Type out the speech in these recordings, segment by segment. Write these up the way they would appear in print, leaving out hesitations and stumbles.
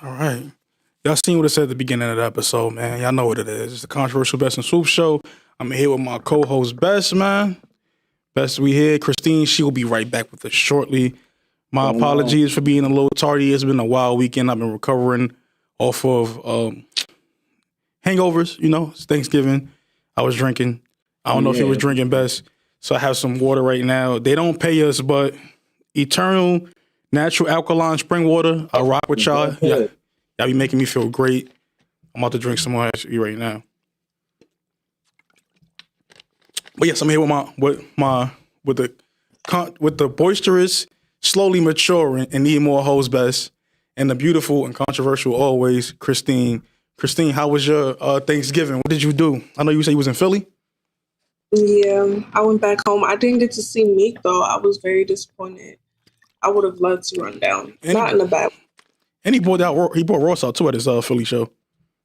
All right. Y'all seen what it said at the beginning of the episode, man. Y'all know what it is. It's the controversial Best and Swoop show. I'm here with my co-host, Best, man. Best, we here. Christine, she will be right back with us shortly. My apologies for being a little tardy. It's been a wild weekend. I've been recovering off of hangovers. You know, it's Thanksgiving. I was drinking. I don't know if he was drinking, Best. So I have some water right now. They don't pay us, but Eternal Natural Alkaline Spring Water. I rock with y'all. Yeah. Y'all be making me feel great. I'm about to drink some more actually right now. But yes, I'm here with the boisterous, slowly maturing, and need more hoes, Best, and the beautiful and controversial always, Christine. Christine, how was your Thanksgiving? What did you do? I know you said you was in Philly. Yeah, I went back home. I didn't get to see Meek though. I was very disappointed. I would have loved to run down. Not in the bad. And he brought Ross out too at his Philly show.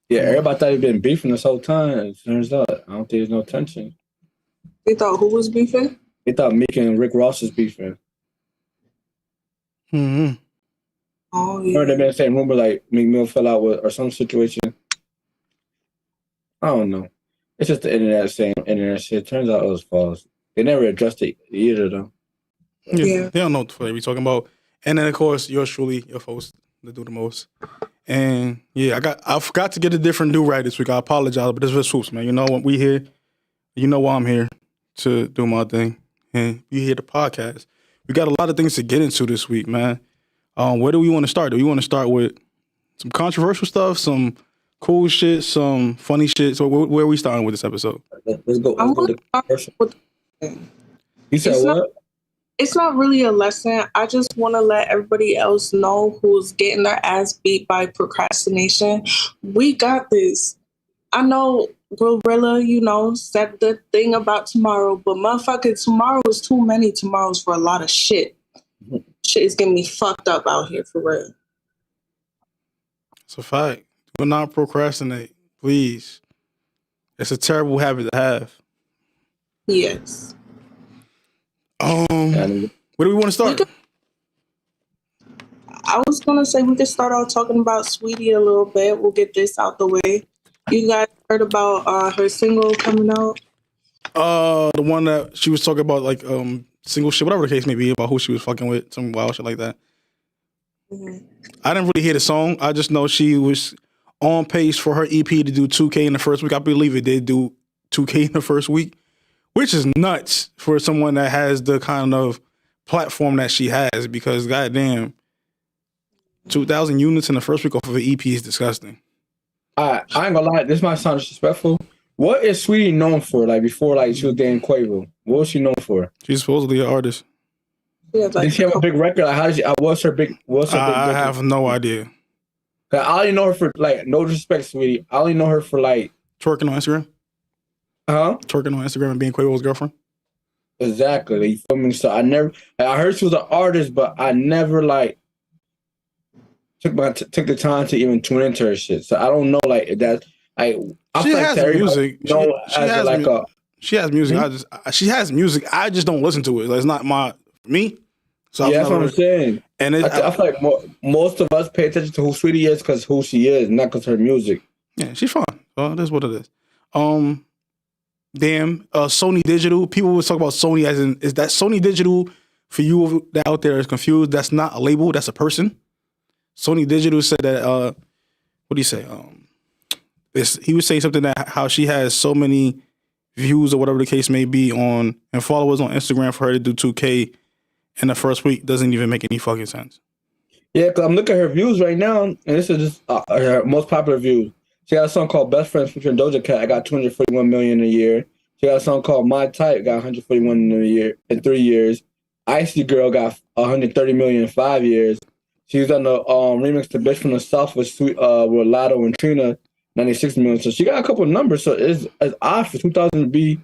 Yeah, everybody thought he'd been beefing this whole time. It turns out, I don't think there's no tension. They thought who was beefing? They thought Meek and Rick Ross was beefing. Mm-hmm. Oh, yeah. Or they've been saying rumor like Meek Mill fell out with or some situation. I don't know. It's just the internet saying internet shit. Turns out it was false. They never addressed it either, though. Yeah. They don't know what they're talking about. And then, of course, yours truly, your folks that do the most. And yeah, I forgot to get a different do-rag this week. I apologize, but this is Vis Swoops, man. You know when we here, you know why I'm here to do my thing. And you hear the podcast. We got a lot of things to get into this week, man. Where do we want to start? Do we want to start with some controversial stuff, some cool shit, some funny shit? So where are we starting with this episode? Let's go to controversial. You said what? It's not really a lesson. I just want to let everybody else know who's getting their ass beat by procrastination. We got this. I know Gorilla, said the thing about tomorrow, but motherfucker, tomorrow is too many tomorrows for a lot of shit. Shit is getting me fucked up out here for real. It's a fact. Do not procrastinate, please. It's a terrible habit to have. Yes. Where do we want to start? I was going to say we could start out talking about Saweetie a little bit. We'll get this out the way. You guys heard about her single coming out? The one that she was talking about, like, single shit, whatever the case may be, about who she was fucking with, some wild shit like that. Mm-hmm. I didn't really hear the song. I just know she was on pace for her EP to do 2K in the first week. I believe it did do 2K in the first week, which is nuts for someone that has the kind of platform that she has, because goddamn, 2,000 units in the first week off of an EP is disgusting. I ain't gonna lie, this might sound disrespectful. What is Saweetie known for? Like before, like she was getting Quavo, what was she known for? She's supposedly an artist. Yeah, did she have a big record? Like how did she? What's her big? I have no idea. I only know her for, like, no disrespect, Saweetie, I only know her for like twerking on Instagram. Twerking on Instagram and being Quavo's girlfriend. Exactly. You feel me? So I heard she was an artist, but I never like took the time to even tune into her shit. So I don't know, like, if that's like, she has music. She has music. Mm-hmm. She has music. I just don't listen to it. Like, it's not me. So yeah, that's what I'm saying. And I feel like most of us pay attention to who Saweetie is because who she is, not because her music. Yeah, she's fine. Well, that's what it is. Sony Digital. People would talk about Sony as in, is that Sony Digital for you that out there is confused? That's not a label. That's a person. Sony Digital said that. What do you say? He was saying something that how she has so many views or whatever the case may be and followers on Instagram for her to do 2K in the first week doesn't even make any fucking sense. Yeah, because I'm looking at her views right now, and this is just her most popular views. She got a song called Best Friends featuring Doja Cat. I got 241 million a year. She got a song called My Type, got 141 in a year in 3 years. Icy Girl got 130 million in 5 years. She was on the remix to Bitch from the South with Lotto and Trina, 96 million. So she got a couple of numbers. So it's odd for 2000 to be.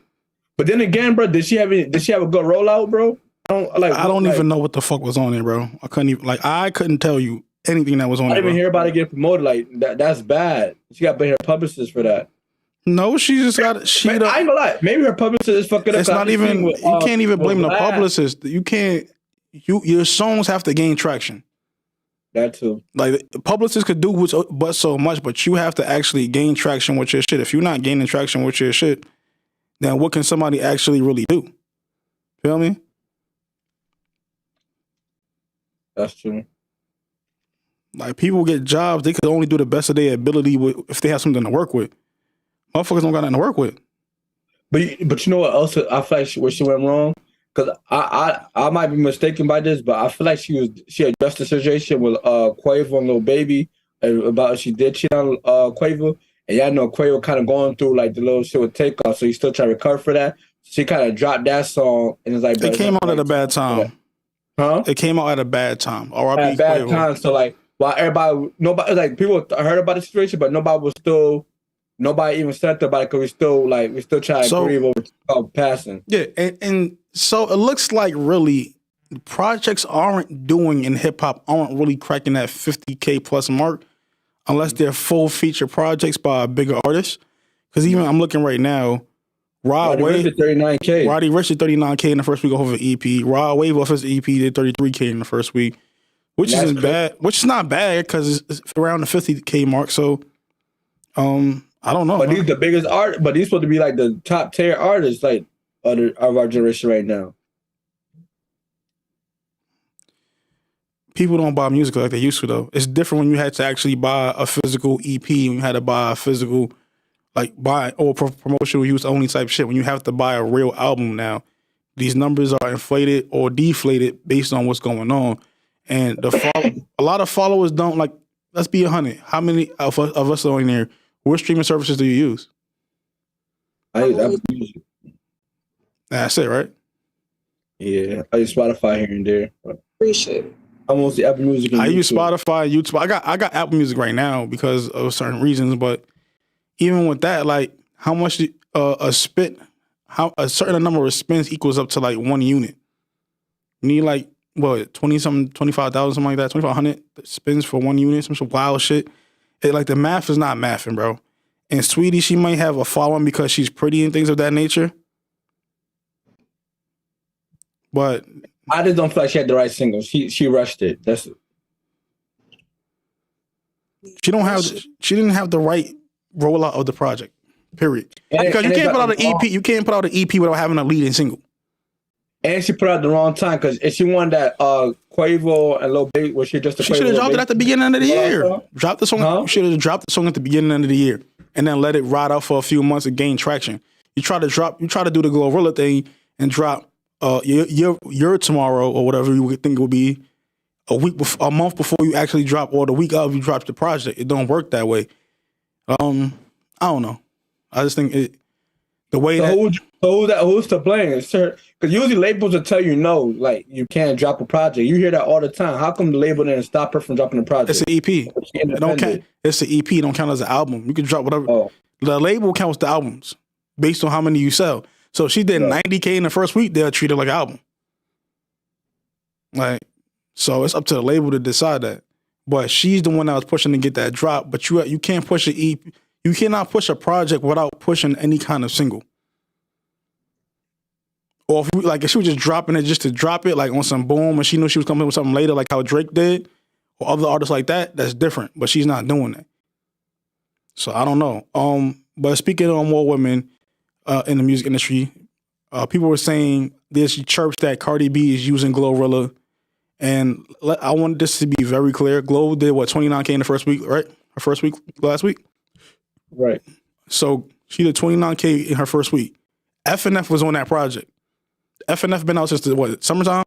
But then again, bro, did she have a good rollout, bro? I don't even know what the fuck was on there, bro. I couldn't tell you anything that was on there. I didn't even hear about it getting promoted. Like that's bad. She got to pay her publicist for that. No, she just got. I ain't gonna lie. Maybe her publicist is fucking up. It's not even. You can't even blame the publicist. You can't. Your songs have to gain traction. That too. Like publicists could do but so much, but you have to actually gain traction with your shit. If you're not gaining traction with your shit, then what can somebody actually really do? Feel me? That's true. Like people get jobs, they could only do the best of their ability if they have something to work with. Motherfuckers don't got nothing to work with. But you know what else I feel like where she went wrong? Because I might be mistaken by this, but I feel like she addressed the situation with Quavo and Lil Baby about she did cheat on Quavo, and y'all know Quavo kind of going through like the little shit with Takeoff, so he's still trying to recover for that. She kind of dropped that song, and it's like it came out at a bad time. Huh? It came out at a bad time. Or at a bad time. So like, while nobody like people heard about the situation, but nobody even said about it because we still trying to grieve over passing. Yeah, and so it looks like really projects aren't doing in hip hop aren't really cracking that 50K plus mark unless they're full feature projects by a bigger artist. Because even I'm looking right now, Roddy Ricch did 39K. Roddy Ricch did 39K in the first week off of EP. Rod Wave off his EP did 33K in the first week, which isn't bad. Which is not bad because it's around the 50K mark. So, I don't know. But these the biggest art. But these supposed to be like the top tier artists, like of our generation right now. People don't buy music like they used to though. It's different when you had to actually buy a physical EP and you had to buy a physical, like buy or promotional use only type shit. When you have to buy a real album now, these numbers are inflated or deflated based on what's going on. And a lot of followers don't like. Let's be 100. How many of us are in there? What streaming services do you use? I use Apple Music. That's it, right? Yeah, I use Spotify here and there. Appreciate it. I mostly Apple Music. I use Spotify, YouTube. I got Apple Music right now because of certain reasons. But even with that, like how much a certain number of spins equals up to like 1 unit. You need like what 20-something, 25,000, something like that, 2,500 spins for 1 unit, some wild shit. Like the math is not mathing, bro. And Saweetie, she might have a following because she's pretty and things of that nature. But I just don't feel like she had the right single. She rushed it. That's it. She didn't have the right rollout of the project. Period. Because you can't put out an EP. You can't put out an EP without having a leading single. And she put out the wrong time because if she wanted that Quavo and Lil Baby, was she just she should have dropped it at the beginning of the year. Drop the song. Huh? Should have dropped the song at the beginning of the year and then let it ride out for a few months and gain traction. You try to do the Glorilla thing and drop your tomorrow or whatever you would think it would be a month before you actually drop, or the week of you drop the project. It don't work that way. I don't know. I just think the way who's to blame, sir? Because usually labels will tell you no, like you can't drop a project. You hear that all the time. How come the label didn't stop her from dropping the project? It's an EP. It don't count. It's an EP. It don't count as an album. You can drop whatever. Oh. The label counts the albums based on how many you sell. So if she did 90K in the first week, they'll treat it like an album. Like, so it's up to the label to decide that. But she's the one that was pushing to get that drop. But you can't push an EP. You cannot push a project without pushing any kind of single. Or if she was just dropping it just to drop it, like on some boom, and she knew she was coming with something later, like how Drake did, or other artists like that, that's different. But she's not doing that. So I don't know. But speaking on more women in the music industry, people were saying there's chirps that Cardi B is using Glorilla. And I want this to be very clear. Glo did what, 29K in the first week, right? Her first week, last week? Right. So she did 29K in her first week. FNF was on that project. FNF been out since the summertime?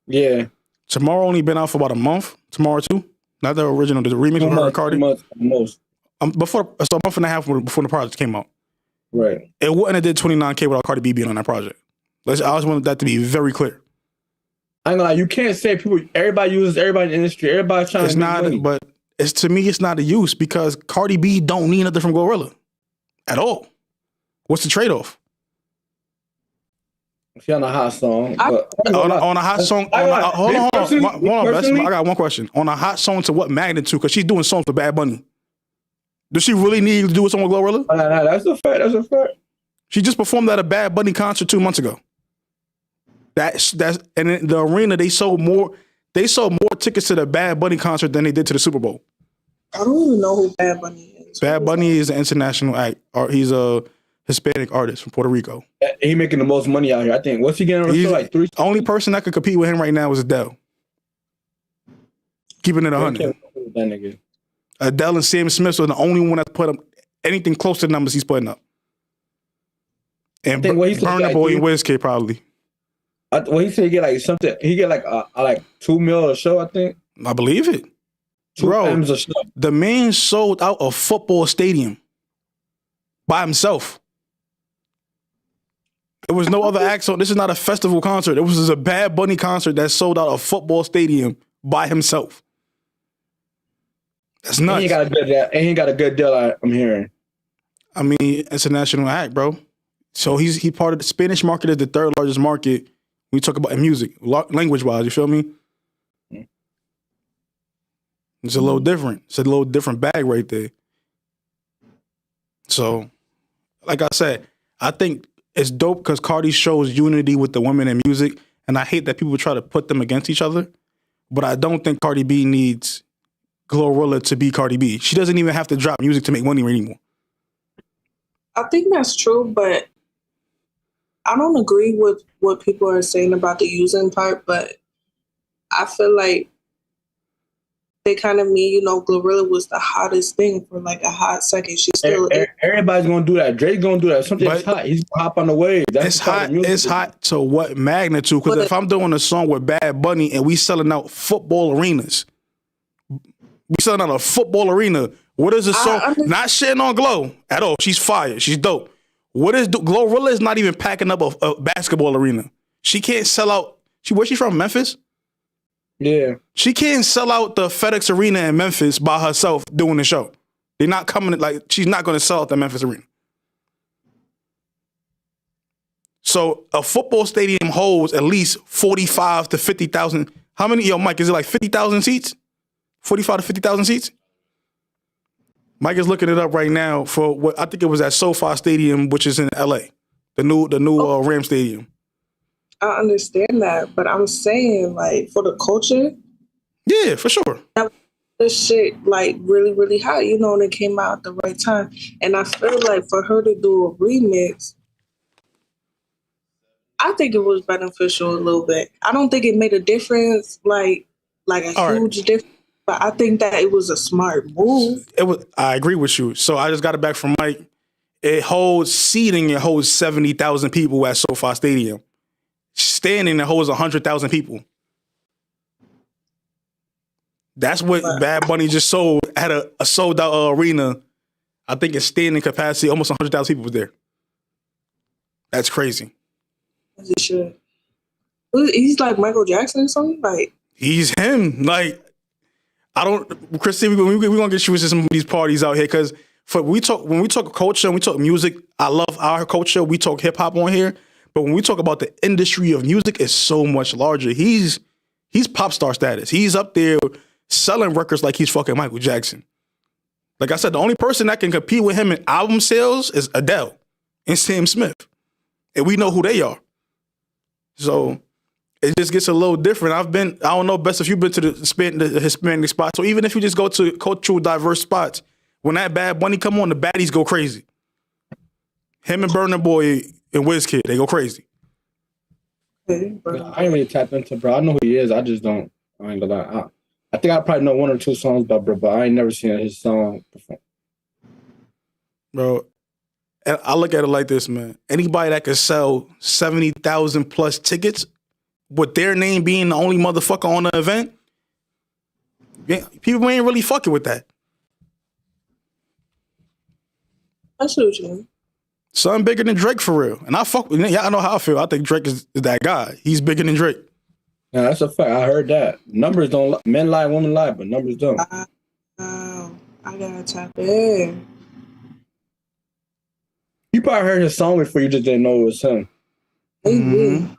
Yeah. Tomorrow only been out for about a month. Tomorrow too. Not the original, the remix of her Cardi. Most. Before, so a month and a half before the project came out. Right. It wouldn't have did 29K without Cardi B being on that project. I just wanted that to be very clear. I ain't gonna lie, you can't say everybody uses everybody in the industry, everybody trying to make money. But to me, it's not a use because Cardi B don't need nothing from Glorilla at all. What's the trade-off? She on a hot song. On a hot song. Hold on. I got one question. On a hot song to what magnitude? Because she's doing songs for Bad Bunny. Does she really need to do a song with Glorilla? That's a fact. She just performed at a Bad Bunny concert 2 months ago. And in the arena, they sold more They sold more tickets to the Bad Bunny concert than they did to the Super Bowl. I don't even know who Bad Bunny is. Bad Bunny is an international act. Or he's a Hispanic artist from Puerto Rico. He making the most money out here. I think. What's he getting on the show? Like 3? Only person that could compete with him right now is Adele. Keeping it 100. That nigga. Adele and Sam Smith are the only one that put up anything close to the numbers he's putting up. And Burna Boy and WizKid probably. Well, he said he get like something. He get like $2 million a show. I think. I believe it. Bro, the man sold out a football stadium by himself. There was no other act. So this is not a festival concert. It was a Bad Bunny concert that sold out a football stadium by himself. That's nuts. And he got a good deal. I'm hearing. I mean, it's a national act, bro. So he part of the Spanish market is the third largest market when we talk about music, language wise. You feel me? It's a little different. It's a little different bag right there. So, like I said, I think it's dope because Cardi shows unity with the women in music, and I hate that people try to put them against each other. But I don't think Cardi B needs Glorilla to be Cardi B. She doesn't even have to drop music to make money anymore. I think that's true, but I don't agree with what people are saying about the using part, but I feel like they kind of mean, Glorilla was the hottest thing for like a hot second. She's still everybody's gonna do that. Drake's gonna do that. Something's hot. He's gonna hop on the wave. It's hot. It's hot to what magnitude? Because if I'm doing a song with Bad Bunny and we selling out football arenas, we selling out a football arena. What is the song? Not shitting on Glow at all. She's fire. She's dope. What is Glorilla is not even packing up a basketball arena. She can't sell out. Where's she from? Memphis? Yeah. She can't sell out the FedEx Arena in Memphis by herself doing the show. They're not coming, she's not going to sell out the Memphis Arena. So a football stadium holds at least 45 to 50,000. How many, Mike, is it like 50,000 seats? 45 to 50,000 seats? Mike is looking it up right now for what I think it was at SoFi Stadium, which is in LA, the new Ram Stadium. I understand that, but I'm saying like for the culture, yeah, for sure. This shit really, really hot, and it came out at the right time. And I feel like for her to do a remix, I think it was beneficial a little bit. I don't think it made a difference, like a huge difference. But I think that it was a smart move. I agree with you. So I just got it back from Mike. It holds seating. It holds 70,000 people at SoFi Stadium. Standing, it holds 100,000 people. That's what Bad Bunny just sold at a sold out arena. I think it's standing capacity. Almost 100,000 people was there. That's crazy. As it should. He's like Michael Jackson or something. He's him. Christine, we're gonna get you into some of these parties out here because when we talk culture and we talk music, I love our culture. We talk hip hop on here, but when we talk about the industry of music, it's so much larger. He's pop star status. He's up there selling records like he's fucking Michael Jackson. Like I said, the only person that can compete with him in album sales is Adele and Sam Smith, and we know who they are. So it just gets a little different. I don't know, Best, if you've been to the Hispanic spots, or even if you just go to cultural diverse spots, when that Bad Bunny come on, the baddies go crazy. Him and Burna Boy and WizKid, they go crazy. I ain't really tapped into bro. I know who he is. I just don't. I ain't gonna lie. I think I probably know one or two songs by bro, but I ain't never seen his song perform. Bro, I look at it like this, man. Anybody that could sell 70,000 plus tickets with their name being the only motherfucker on the event, people ain't really fucking with that. I see what you mean. Something bigger than Drake for real. And I fuck with y'all know how I feel. I think Drake is that guy. He's bigger than Drake. Yeah, that's a fact. I heard that. Numbers don't lie. Men lie, women lie, but numbers don't. I gotta tap in. You probably heard his song before, you just didn't know it was him. Mm-hmm.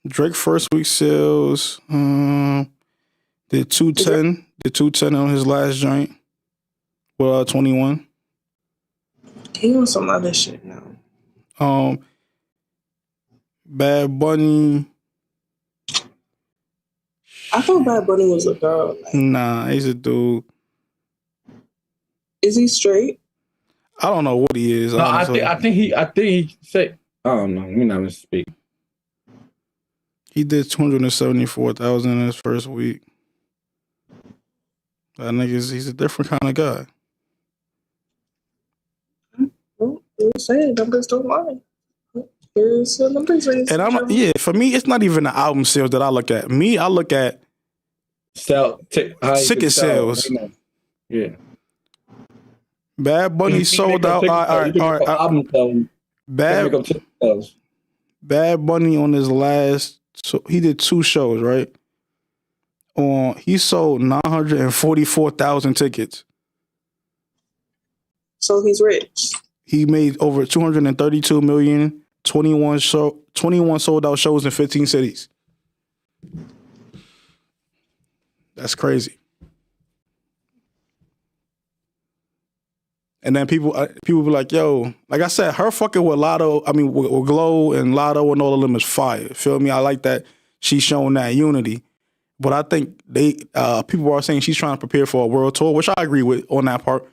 Drake first week sales did 210. Did 210 on his last joint. Well, 21. He on some other shit now. Bad Bunny. I thought Bad Bunny was a girl. Like, Nah, he's a dude. is he straight? I don't know what he is. No, honestly. I think he said. I don't know. We're not gonna speak. He did 274,000 in his first week. That he's a different kind of guy. Well, you say numbers don't lie. Here's the numbers. And for me, it's not even the album sales that I look at. I look at ticket sales. Yeah. Bad Bunny sold out. Album sales. Bad Bunny on his last, so he did 2 shows, right? He sold 944,000 tickets. So he's rich. He made over 232 million, 21 sold out shows in 15 cities. That's crazy. And then people be like, yo, like I said, her fucking with Lotto, with Glow and Lotto and all of them is fire. Feel me? I like that she's showing that unity. But I think people are saying she's trying to prepare for a world tour, which I agree with on that part.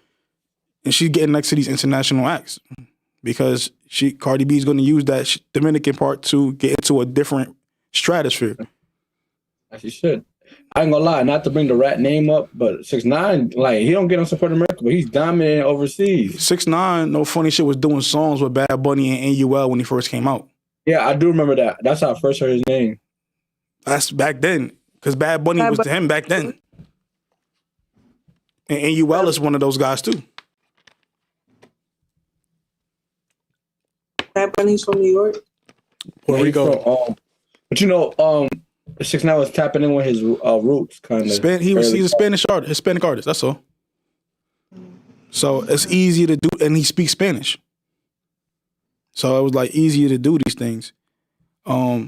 And she's getting next to these international acts because Cardi B is going to use that Dominican part to get into a different stratosphere. As she should. I ain't gonna lie, not to bring the rat name up, but 6ix9ine, like, he don't get on support America, but he's dominating overseas. 6ix9ine, no funny shit, was doing songs with Bad Bunny and NUL when he first came out. Yeah, I do remember that. That's how I first heard his name. That's back then, because Bad Bunny was to him back then. And NUL is one of those guys too. Bad Bunny's from New York. Where we go? But 6ix9ine was tapping in with his roots, kind of. He's a Spanish artist, Hispanic artist. That's all. So it's easy to do, and he speaks Spanish. So it was like easier to do these things. What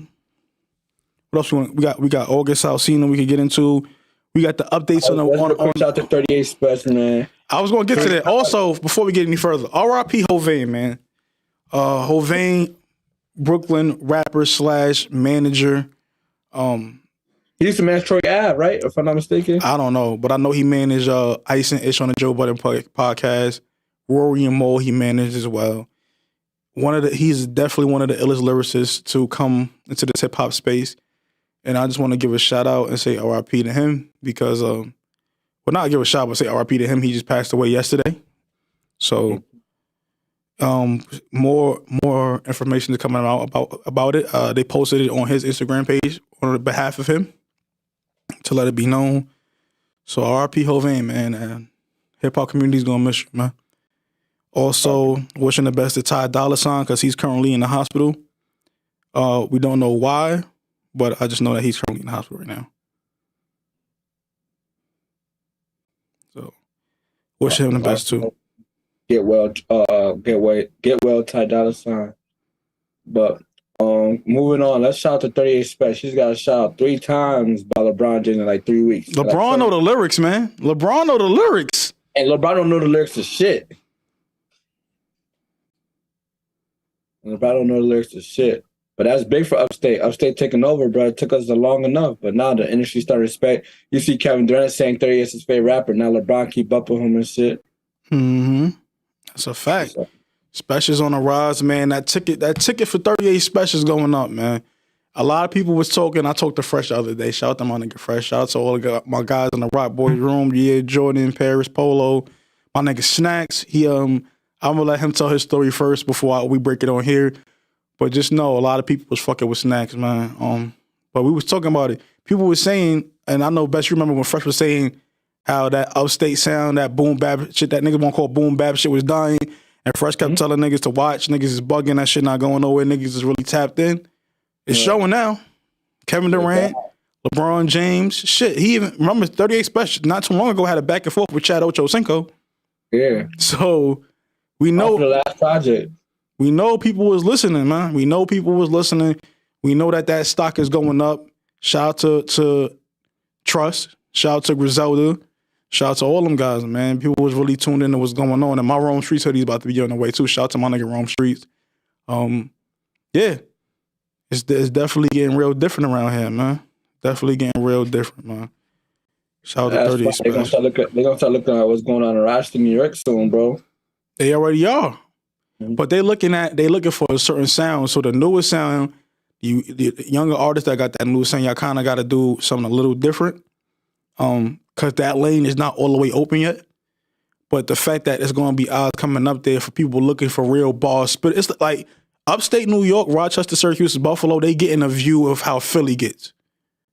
else we got August Alsina we could get into. We got the updates on out to 38 Special, man. I was going to get to that. Also, before we get any further, R.I.P. Hovain, man. Hovain, Brooklyn rapper / manager. He used to manage Troy Ave, right? If I'm not mistaken. I don't know, but I know he managed Ice and Ish on the Joe Budden podcast. Rory and Mo he managed as well. He's definitely one of the illest lyricists to come into this hip hop space, and I just want to give a shout out and say R.I.P. to him because, not give a shout, but say R.I.P. to him. He just passed away yesterday, so more information is coming out about it. They posted it on his Instagram page on behalf of him to let it be known. So R.I.P. Hovain, man. Hip hop community's gonna miss you, man. Also, wishing the best to Ty Dolla $ign because he's currently in the hospital. We don't know why, but I just know that he's currently in the hospital right now. So, wish him the best too. Get well, Ty Dolla $ign. But moving on, let's shout out to 38 Special. She's got a shout out 3 times by LeBron James in like 3 weeks. LeBron know the lyrics, man. LeBron know the lyrics. And LeBron don't know the lyrics to shit. But that's big for Upstate. Upstate taking over, bro. It took us long enough, but now the industry started respect. You see Kevin Durant saying 38 is his favorite rapper. Now LeBron keep up with him and shit. Mm-hmm. That's a fact. Specials on the rise, man. That ticket for 38 Specials going up, man. A lot of people was talking. I talked to Fresh the other day. Shout out to my nigga Fresh. Shout out to all my guys in the Rock Boys room. Yeah, Jordan, Paris, Polo. My nigga Snacks. I'm gonna let him tell his story first before we break it on here. But just know a lot of people was fucking with Snacks, man. But we was talking about it. People were saying, and I know best you remember when Fresh was saying how that upstate sound, that boom bap shit, that niggas won't call boom bap shit was dying. And Fresh kept telling niggas to watch. Niggas is bugging. That shit not going nowhere. Niggas is really tapped in. It's showing now. Kevin Durant, LeBron James. Shit, he even, remember 38 Special, not too long ago, had a back and forth with Chad Ochocinco. Yeah. So we know. After the last project. We know people was listening, man. We know people was listening. We know that stock is going up. Shout out to Trust. Shout out to Griselda. Shout out to all them guys, man. People was really tuned in to what's going on. And my Rome Streets hoodie's about to be on the way too. Shout out to my nigga Rome Streets. Yeah. It's definitely getting real different around here, man. Definitely getting real different, man. Shout out to 30 They're gonna start looking at what's going on in Rochester, New York soon, bro. They already are. But they looking for a certain sound. So the newest sound, the younger artists that got that new sound, y'all kind of got to do something a little different. Because that lane is not all the way open yet. But the fact that it's going to be odds coming up there for people looking for real bars. But it's like upstate New York, Rochester, Syracuse, Buffalo, they getting a view of how Philly gets.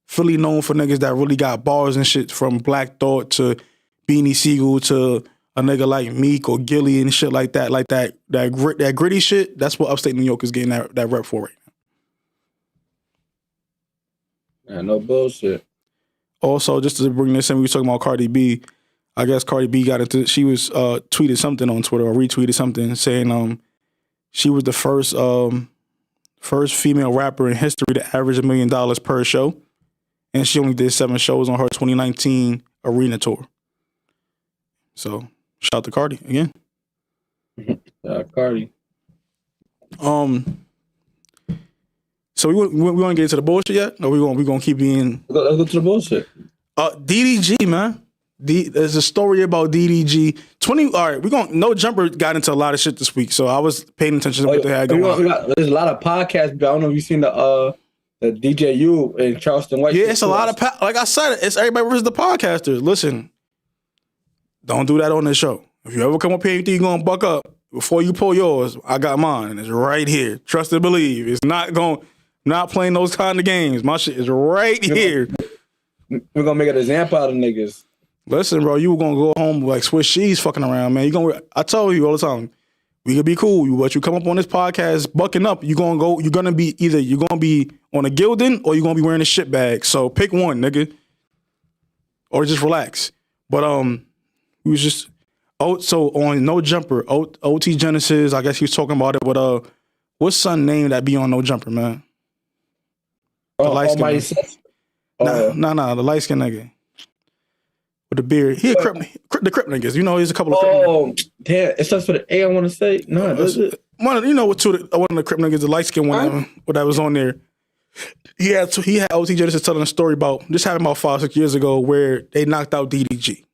Philly known for niggas that really got bars and shit, from Black Thought to Beanie Siegel to a nigga like Meek or Gilly and shit like that. Like that gritty shit, that's what upstate New York is getting that rep for right now. Yeah, no bullshit. Also, just to bring this in, we were talking about Cardi B. I guess Cardi B she was tweeted something on Twitter or retweeted something saying she was the first female rapper in history to average $1 million per show. And she only did 7 shows on her 2019 arena tour. So, shout out to Cardi again. Cardi. So we want to get into the bullshit yet? Or we gonna keep being? Let's go to the bullshit. DDG, man. There's a story about DDG. All right, No Jumper got into a lot of shit this week, so I was paying attention to what they had going on. There's a lot of podcasts, but I don't know if you've seen the DJU in Charleston White. Yeah, it's a lot of like I said, it's everybody versus the podcasters. Listen, don't do that on this show. If you ever come up here and think you're gonna buck up before you pull yours, I got mine, and it's right here. Trust and believe. It's not playing those kind of games. My shit is right here. We're gonna make an example out of niggas. Listen, bro, you were gonna go home like Swiss cheese fucking around, man. I told you all the time, we could be cool, but you come up on this podcast bucking up, you're gonna be on a Gildan or you're gonna be wearing a shit bag. So pick one, nigga. Or just relax. But we was just so on No Jumper, OT Genesis, I guess he was talking about it, but what's son name that be on No Jumper, man? The light skin nigga. The light skin nigga. With the beard. He the Crip niggas. You know, he's a couple of Crip niggas. Oh, damn. It starts with an A, I want to say. No, does it? One of the Crip niggas, the light skin one that was on there. He had OT Genesis telling a story about, this happened about 5-6 years ago, where they knocked out DDG.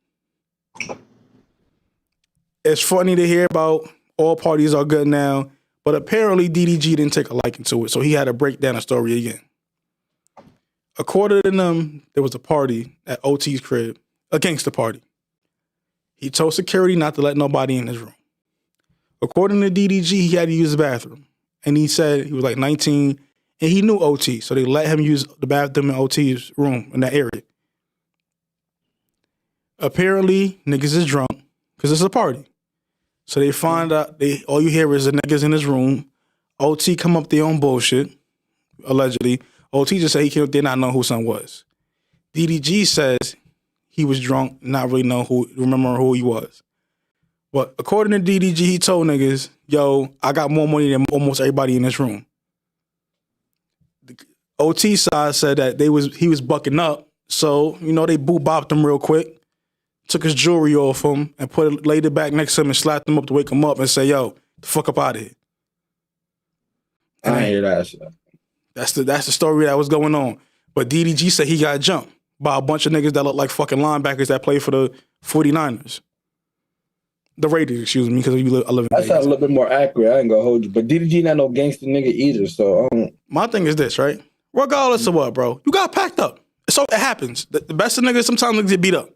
It's funny to hear about, all parties are good now, but apparently DDG didn't take a liking to it, so he had to break down the story again. According to them, there was a party at OT's crib, a gangster party. He told security not to let nobody in his room. According to DDG, he had to use the bathroom. And he said he was like 19 and he knew OT. So they let him use the bathroom in OT's room in that area. Apparently, niggas is drunk because it's a party. So they find out, all you hear is the niggas in his room. OT come up there on bullshit, allegedly. OT just said he did not know who son was. DDG says he was drunk, not really remember who he was. But according to DDG, he told niggas, yo, I got more money than almost everybody in this room. The OT side said that he was bucking up. So, they bopped him real quick, took his jewelry off him and laid it back next to him and slapped him up to wake him up and say, yo, the fuck up out of here. I hear that shit. That's the story that was going on. But DDG said he got jumped by a bunch of niggas that look like fucking linebackers that play for the 49ers. The Raiders, excuse me, because I live in Vegas. That's a little bit more accurate. I ain't gonna hold you. But DDG not no gangster nigga either, so My thing is this, right? Regardless of what, bro, you got packed up. So it happens. The best of niggas sometimes niggas get beat up.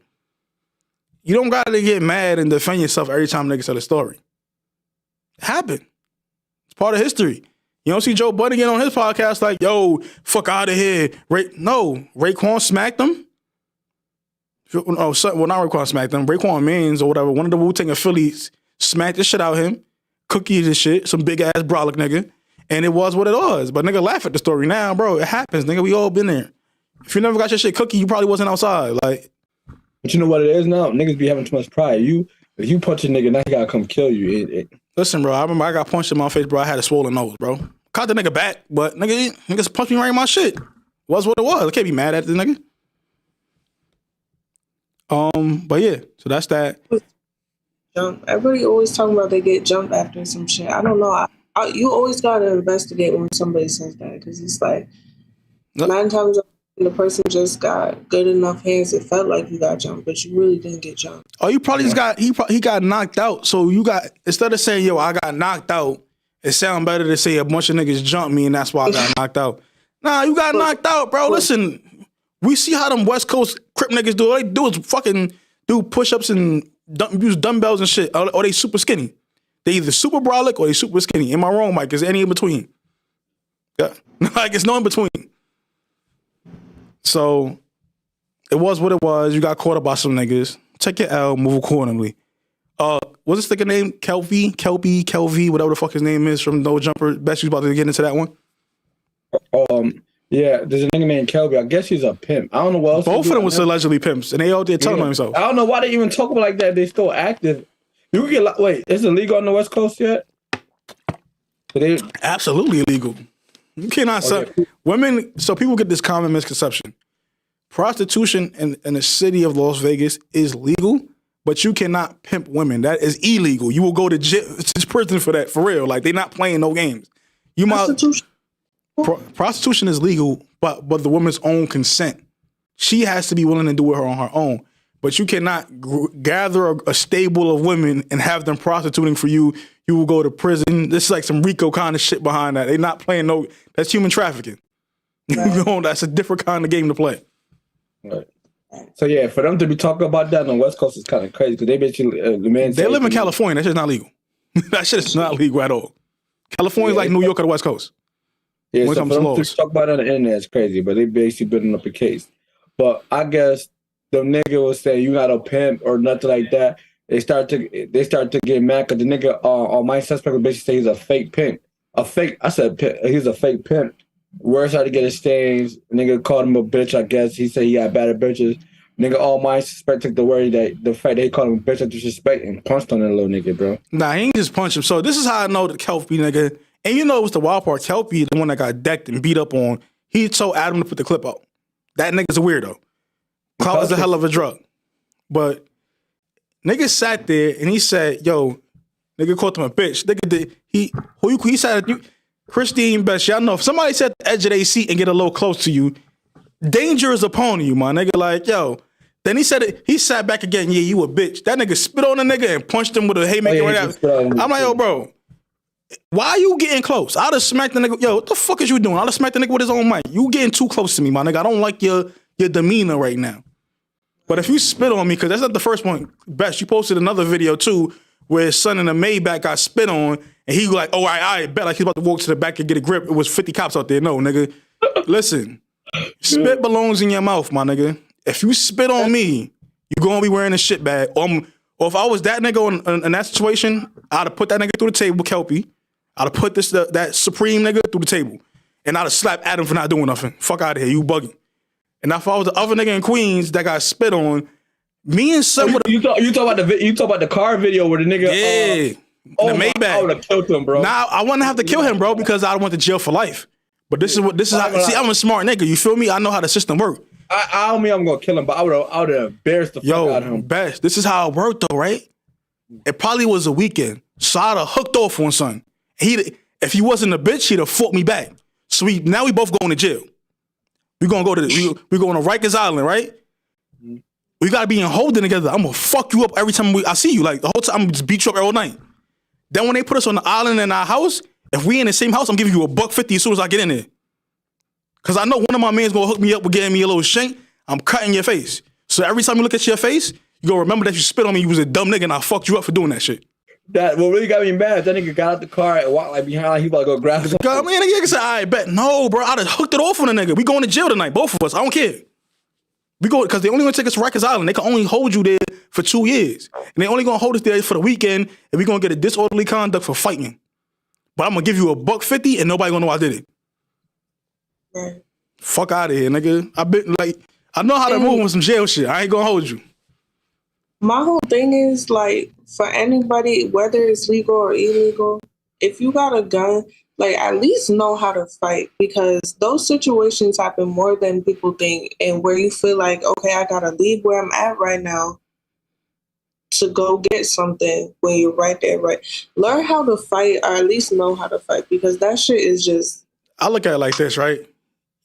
You don't gotta get mad and defend yourself every time niggas tell a story. It happened. It's part of history. You don't see Joe Budden get on his podcast like, yo, fuck out of here. Raekwon smacked him. Not Raekwon smacked him. Raekwon Means or whatever, one of the Wu-Tang affiliates smacked the shit out of him. Cookies and shit, some big ass brolic nigga. And it was what it was. But nigga laugh at the story now, bro. It happens, nigga. We all been there. If you never got your shit cookie, you probably wasn't outside. Like, but you know what it is now? Niggas be having too much pride. If you punch a nigga, now he gotta come kill you. Listen, bro, I remember I got punched in my face, bro. I had a swollen nose, bro. Caught the nigga back, but niggas punched me right in my shit. Was what it was. I can't be mad at the nigga. But yeah, so that's that. Everybody always talking about they get jumped after some shit. I don't know. You always gotta investigate when somebody says that because it's like 9 times and the person just got good enough hands. It felt like you got jumped, but you really didn't get jumped. Oh, you probably just got he got knocked out. So you got, instead of saying, yo, I got knocked out, it sounds better to say a bunch of niggas jumped me and that's why I got knocked out. Nah, you got knocked out, bro. Listen, we see how them West Coast Crip niggas do. All they do is fucking do push-ups and use dumbbells and shit. Or they super skinny. They either super brolic or they super skinny. Am I wrong, Mike? Is there any in between? Yeah. Like, it's no in between. So it was what it was. You got caught up by some niggas. Take your L, move accordingly. What's this nigga name? Kelvy, whatever the fuck his name is from No Jumper. Bet you about to get into that one. Yeah, there's a nigga named Kelby. I guess he's a pimp. I don't know what else. Both of them was allegedly pimps, and they all did telling on themselves. I don't know why they even talk about like that. They still active. You can get wait, is it legal on the West Coast yet? Absolutely illegal. You cannot say women. So people get this common misconception: prostitution in the city of Las Vegas is legal, but you cannot pimp women. That is illegal. You will go to prison for that, for real. Like, they not playing no games. You prostitution. Prostitution is legal, but the woman's own consent. She has to be willing to do it on her own. But you cannot gather a stable of women and have them prostituting for you. You will go to prison. This is like some RICO kind of shit behind that. They not playing no. That's human trafficking. Right. That's a different kind of game to play. Right. So yeah, for them to be talking about that on the West Coast is kind of crazy because they basically they live in California. That shit's not legal. That shit is not legal at all. California's like New York or the West Coast. Yeah, so for them to talk about it on the internet is crazy, but they basically building up a case. But I guess the nigga was saying you not a pimp or nothing like that. They start to get mad because the nigga on my suspect would basically say he's a fake pimp. He's a fake pimp. Word started to get exchange. Nigga called him a bitch, I guess. He said he got better bitches. Nigga, all my suspect took the word that the fact they called him a bitch of disrespect and punched on that little nigga, bro. Nah, he ain't just punch him. So this is how I know the Kelpie nigga. And you know it was the wild part. Kelpie, the one that got decked and beat up on, he told Adam to put the clip out. That nigga's a weirdo. Clout is a hell of a drug. But nigga sat there and he said, yo, nigga called him a bitch. Nigga, he said, Christine Best, y'all know if somebody sat at the edge of their seat and get a little close to you, danger is upon you, my nigga. Like, yo. Then he said it, he sat back again, yeah, you a bitch. That nigga spit on the nigga and punched him with a haymaker right after. I'm like, yo, bro. Why are you getting close? I'd have smacked the nigga. Yo, what the fuck is you doing? I'd have smacked the nigga with his own mic. You getting too close to me, my nigga. I don't like your demeanor right now. But if you spit on me, because that's not the first one, Best, you posted another video too, where his son in the Maybach got spit on, and he was like, oh, I bet like he's about to walk to the back and get a grip. It was 50 cops out there. No, nigga. Listen, spit belongs in your mouth, my nigga. If you spit on me, you gonna be wearing a shit bag. Or if I was that nigga in that situation, I'd have put that nigga through the table, Kelpie. I'd have put that Supreme nigga through the table. And I'd have slapped Adam for not doing nothing. Fuck out of here, you bugging. And if I was the other nigga in Queens that got spit on, me and some of the... You talk about the car video where the nigga... Yeah. The Maybach. I would have killed him, bro. Now, I wouldn't have to kill him, bro, because I went to jail for life. But this is how... See, I'm a smart nigga, you feel me? I know how the system works. I don't mean I'm gonna kill him, but I would have embarrassed the fuck out of him. Best. This is how it worked, though, right? It probably was a weekend. So I'd have hooked off on son. If he wasn't a bitch, he'd have fought me back. So now we both going to jail. We going to Rikers Island, right? Mm-hmm. We got to be in holding together. I'm going to fuck you up every time I see you. Like, the whole time, I'm going to just beat you up all night. Then when they put us on the island in our house, if we in the same house, I'm giving you $150 as soon as I get in there. Because I know one of my men's going to hook me up with getting me a little shank. I'm cutting your face. So every time you look at your face, you going to remember that you spit on me, you was a dumb nigga, and I fucked you up for doing that shit. What really got me mad, that nigga got out the car and walked like behind, like he about to go grab his. God, man, nigga said, I bet. No, bro, I'd have hooked it off on a nigga. We going to jail tonight, both of us. I don't care. We go, because they only going to take us to Rikers Island. They can only hold you there for 2 years. And they only going to hold us there for the weekend, and we going to get a disorderly conduct for fighting. But I'm going to give you $150 and nobody going to know I did it. Right. Fuck out of here, nigga. I know how to move with some jail shit. I ain't going to hold you. My whole thing is, like, for anybody, whether it's legal or illegal, if you got a gun, like, at least know how to fight, because those situations happen more than people think, and where you feel like, okay, I gotta leave where I'm at right now to go get something when you're right there, right? Learn how to fight, or at least know how to fight, because that shit is just... I look at it like this, right?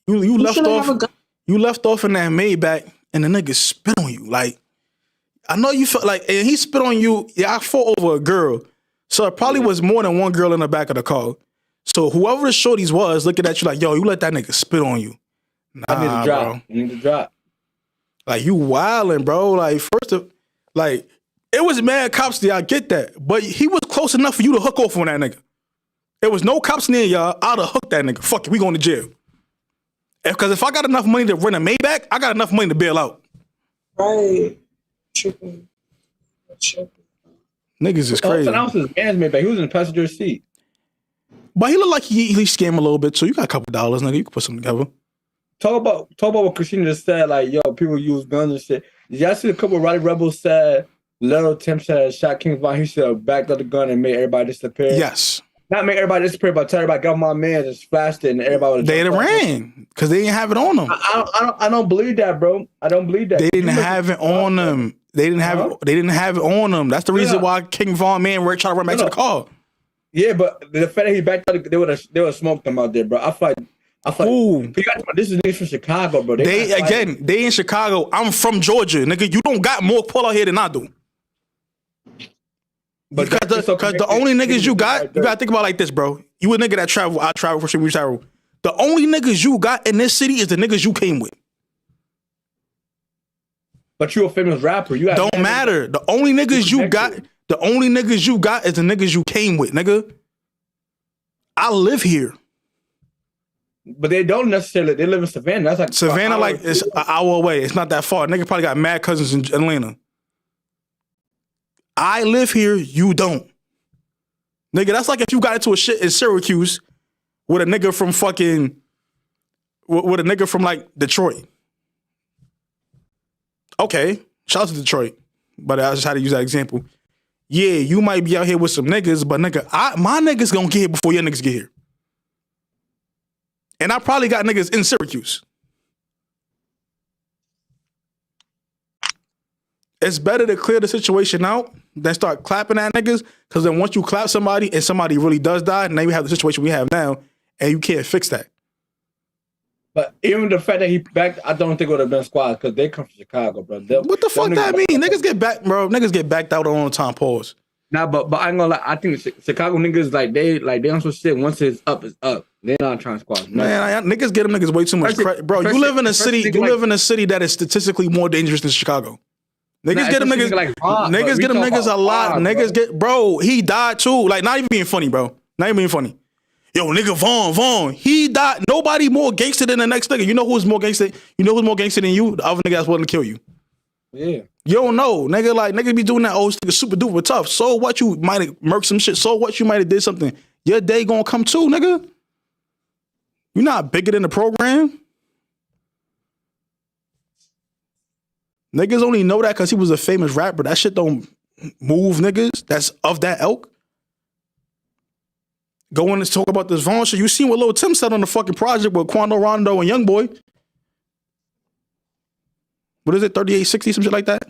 You left off... You left off in that Maybach and the nigga spit on you. Like, I know you felt like, and he spit on you. Yeah, I fought over a girl. So it probably was more than one girl in the back of the car. So whoever the shorties was looking at you like, yo, you let that nigga spit on you. Nah, I need to drop. bro. I need to drop. Like, you wildin', bro. Like, like, it was mad cops there, I get that. But he was close enough for you to hook off on that nigga. There was no cops near y'all. I'd have hooked that nigga. Fuck it, we going to jail. Because if I got enough money to rent a Maybach, I got enough money to bail out. Right. Tripping. Niggas is crazy. That was his man's Maybach. He was in the passenger seat. But he looked like he scammed a little bit, so you got a couple dollars, nigga. You can put something together. Talk about what Christina just said, like, yo, people use guns and shit. Did y'all see a couple of Roddy Rebels said Little Tim said shot King Von, he should have backed up the gun and made everybody disappear? Yes. Not make everybody disappear, but tell everybody, got my man, just flashed it and everybody would They'd have ran because they didn't have it on them. I don't believe that, bro. I don't believe that. They didn't have it on them. They didn't have it. They didn't have it on them. That's the reason why King Von man were trying to run back to the car. Yeah, but the fact that he backed up, they would have smoked them out there, bro. I feel like this is niggas from Chicago, bro. They in Chicago. I'm from Georgia, nigga. You don't got more pull out here than I do. But because the only niggas you gotta think about it like this, bro. You a nigga that travel, I travel for sure, we travel. The only niggas you got in this city is the niggas you came with. But you a famous rapper. You don't matter. The only niggas you got is the niggas you came with, nigga. I live here. But they don't necessarily. They live in Savannah. That's like Savannah, like it's an hour away. It's not that far. Nigga probably got mad cousins in Atlanta. I live here. You don't. Nigga, that's like if you got into a shit in Syracuse with a nigga from fucking with a nigga from like Detroit. Okay, shout out to Detroit, but I just had to use that example. Yeah, you might be out here with some niggas, but nigga, my niggas gonna get here before your niggas get here. And I probably got niggas in Syracuse. It's better to clear the situation out than start clapping at niggas, because then once you clap somebody and somebody really does die, now you have the situation we have now, and you can't fix that. But even the fact that he backed, I don't think it would have been squad because they come from Chicago, bro. What the fuck that mean? Niggas get back, bro. Niggas get backed out all the time. Pause. Nah, but I ain't gonna lie. I think Chicago niggas they on some shit. Once it's up, it's up. They're not trying to squad. No. Man, niggas get them niggas way too much credit, bro. You live in a city. You live in a city that is statistically more dangerous than Chicago. Niggas get them niggas. Niggas get them niggas a lot. Niggas get, bro. He died too. Like, not even being funny, bro. Not even being funny. Yo, nigga, Vaughn, he died. Nobody more gangster than the next nigga. You know who's more gangster? You know who's more gangster than you? The other nigga that's willing to kill you. Yeah. You don't know, nigga. Like, niggas be doing that. Oh, this nigga super duper tough. So what? You might have murked some shit. So what? You might have did something. Your day gonna come too, nigga. You're not bigger than the program. Niggas only know that because he was a famous rapper. That shit don't move niggas that's of that ilk. Going to talk about this Vaughn shit. You seen what Lil Tim said on the fucking project with Quando Rondo and Youngboy. What is it, 3860, some shit like that?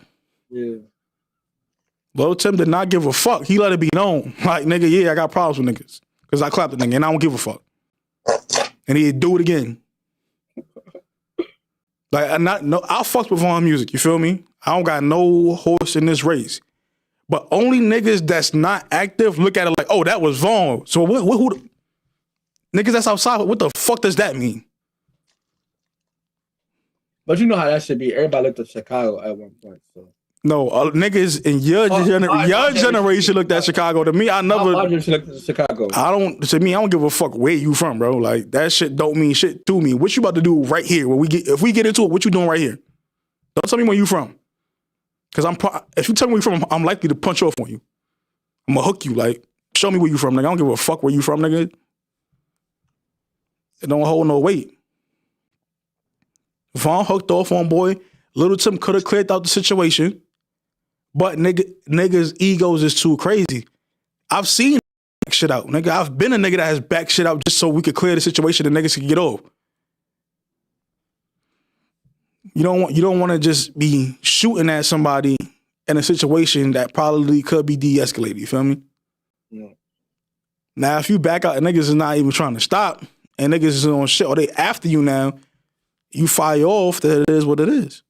Yeah. Lil Tim did not give a fuck. He let it be known. Like, nigga, yeah, I got problems with niggas. Because I clapped the nigga and I don't give a fuck. And he'd do it again. Like, I'll fuck with Vaughn music, you feel me? I don't got no horse in this race. But only niggas that's not active look at it like, oh, that was Vaughn. So who niggas that's outside, what the fuck does that mean? But you know how that should be. Everybody looked at Chicago at one point. So no, niggas in your generation looked at Chicago. To me, I never looked at Chicago. To me, I don't give a fuck where you from, bro. Like, that shit don't mean shit to me. What you about to do right here? If we get into it, what you doing right here? Don't tell me where you from. Because if you tell me where you from, I'm likely to punch off on you. I'm going to hook you. Like, show me where you from, nigga. I don't give a fuck where you from, nigga. It don't hold no weight. Vaughn hooked off on boy. Little Tim could have cleared out the situation. But niggas' egos is too crazy. I've seen back shit out. Nigga, I've been a nigga that has backed shit out just so we could clear the situation and niggas can get off. You don't want to just be shooting at somebody in a situation that probably could be de-escalated. You feel me? Yeah. Now, if you back out and niggas is not even trying to stop and niggas is on shit or they after you now, you fire off, that it is what it is.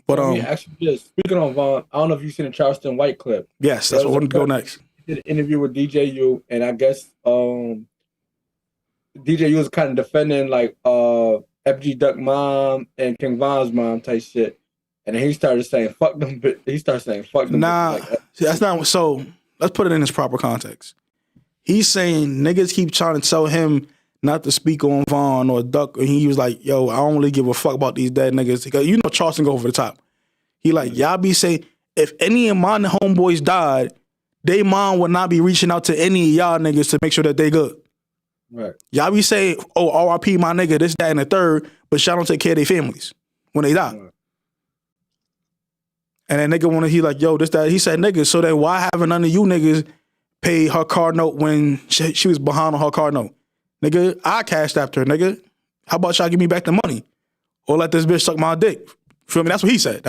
But actually, just speaking on Vaughn, I don't know if you've seen the Charleston White clip. Yes, that's what we're gonna go next. He did an interview with DJU, and I guess DJU was kind of defending like FG Duck mom and King Von's mom type shit, and then he started saying fuck them. He started saying fuck them. Nah, like that. that's not. So let's put it in its proper context. He's saying niggas keep trying to tell him not to speak on Vaughn or Duck, and he was like, "Yo, I don't really give a fuck about these dead niggas." Because you know Charleston go over the top. He like, y'all be saying if any of my homeboys died, they mom would not be reaching out to any of y'all niggas to make sure that they good. Right. Y'all be saying, "Oh, R.I.P. my nigga, this, that, and the third," but y'all don't take care of their families when they die. Right. And that nigga he like, "Yo, this, that." He said, "Nigga, so then why haven't none of you niggas pay her car note when she was behind on her car note? Nigga, I cashed after her, nigga. How about y'all give me back the money? Or let this bitch suck my dick?" Feel me? That's what he said.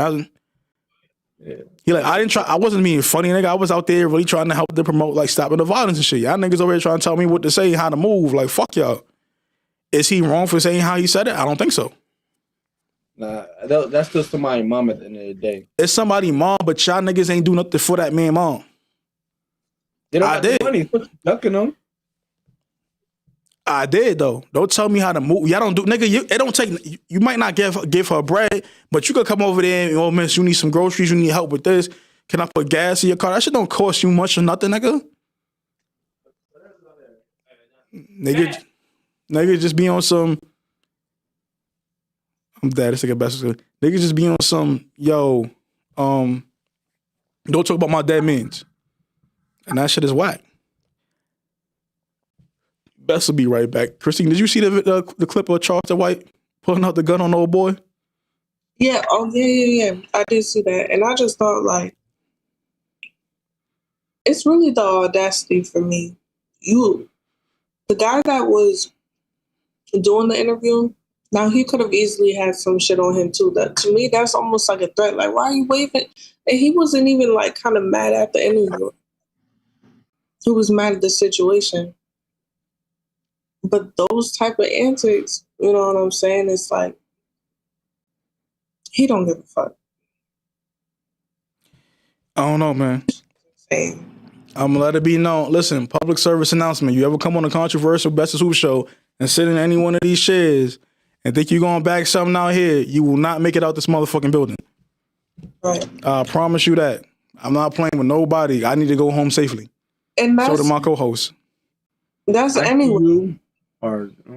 He like, I wasn't being funny, nigga. I was out there really trying to help them promote like stopping the violence and shit. Y'all niggas over here trying to tell me what to say, how to move. Like, fuck y'all. Is he wrong for saying how he said it? I don't think so. Nah, that's still somebody's mom at the end of the day. It's somebody's mom, but y'all niggas ain't do nothing for that man mom. They don't have the money. Ducking them. I did though. Don't tell me how to move. Y'all don't do, nigga. It don't take. You might not give her bread, but you could come over there and, "Oh, miss, you need some groceries. You need help with this. Can I put gas in your car?" That shit don't cost you much or nothing, nigga. Nigga, just be on some. I'm dead. It's like a best. Nigga, just be on some. Yo, don't talk about my dead mans, and that shit is whack. Best will be right back. Christine, did you see the clip of Charleston White pulling out the gun on the old boy? Yeah. Oh, yeah. I did see that. And I just thought, like, it's really the audacity for me. The guy that was doing the interview, now he could have easily had some shit on him too. That to me, that's almost like a threat. Like, why are you waving? And he wasn't even like kind of mad at the interview. He was mad at the situation. But those type of antics, you know what I'm saying? It's like, he don't give a fuck. I don't know, man. I'm gonna let it be known. Listen, public service announcement. You ever come on a controversial Best of Swoops show and sit in any one of these chairs and think you're gonna back something out here, you will not make it out this motherfucking building. Right. I promise you that. I'm not playing with nobody. I need to go home safely. And that's, so do my co-host. That's anyway.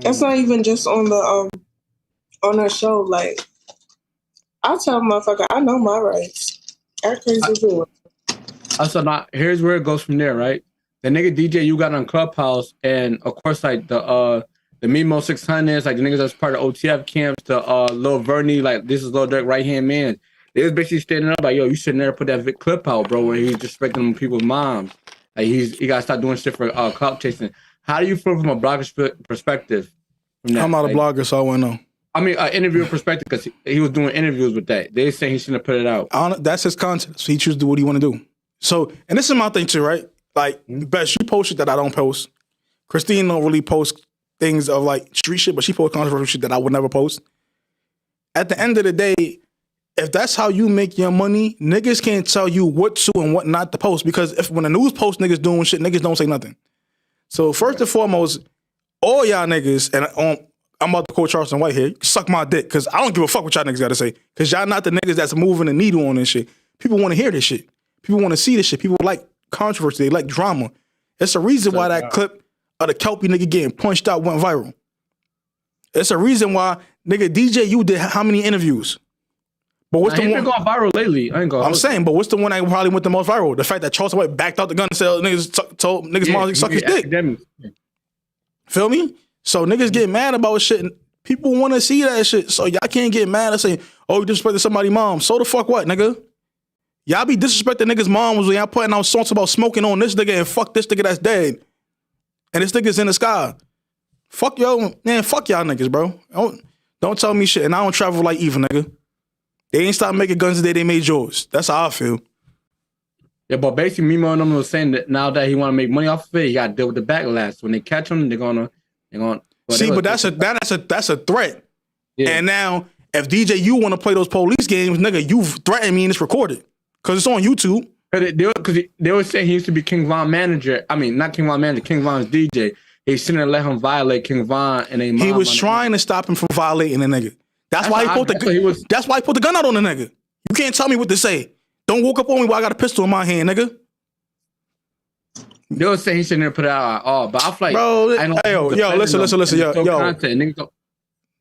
That's not even just on the on our show. Like, I tell motherfucker, I know my rights. Act crazy too. So now here's where it goes from there, right? The nigga DJ you got on Clubhouse, and of course like the Mimo 600s, like the niggas that's part of OTF camps, the Lil Vernie, like this is Lil Durk right hand man. They was basically standing up like, yo, you should never put that clip out, bro, when he's disrespecting people's moms. Like he gotta stop doing shit for clout chasing. How do you feel from a blogger's perspective? I'm not a blogger, so I wouldn't know. I mean, interviewer perspective, because he was doing interviews with that. They say he shouldn't have put it out. That's his content, so he chooses to do what he want to do. So, and this is my thing too, right? Like, Best, you post shit that I don't post. Christine don't really post things of like street shit, but she posts controversial shit that I would never post. At the end of the day, if that's how you make your money, niggas can't tell you what to and what not to post, because when the news posts niggas doing shit, niggas don't say nothing. So first and foremost, all y'all niggas, and I'm about to quote Charleston White here, suck my dick, because I don't give a fuck what y'all niggas got to say, because y'all not the niggas that's moving the needle on this shit. People want to hear this shit. People want to see this shit. People like controversy. They like drama. It's a reason why that clip of the Kelpie nigga getting punched out went viral. It's a reason why nigga DJ you did how many interviews? But what's the one? Been going viral lately. I'm saying, but what's the one that probably went the most viral? The fact that Charleston White backed out the gun and said niggas told niggas mom suck his dick. Feel me? So niggas get mad about shit, and people want to see that shit. So y'all can't get mad and say, "Oh, you disrespected somebody's mom." So the fuck what, nigga? Y'all be disrespecting niggas' moms when y'all putting out songs about smoking on this nigga and fuck this nigga that's dead, and this nigga's in the sky. Fuck yo, man. Fuck y'all niggas, bro. Don't tell me shit. And I don't travel like Eva, nigga. They ain't stopped making guns the day they made yours. That's how I feel. Yeah, but basically, Mimo and them was saying that now that he want to make money off of it, he got to deal with the backlash. When they catch him, they're gonna. See, but that's a threat. Yeah. And now, if DJ, you want to play those police games, nigga, you threatened me and it's recorded because it's on YouTube. Because they were saying he used to be King Von manager. I mean, not King Von manager, King Von's DJ. He shouldn't let him violate King Von and they. He was trying to stop him from violating the nigga. That's why he put the gun out on the nigga. You can't tell me what to say. Don't walk up on me while I got a pistol in my hand, nigga. They were saying he shouldn't have put it out at all, but I feel like, bro, listen, yo.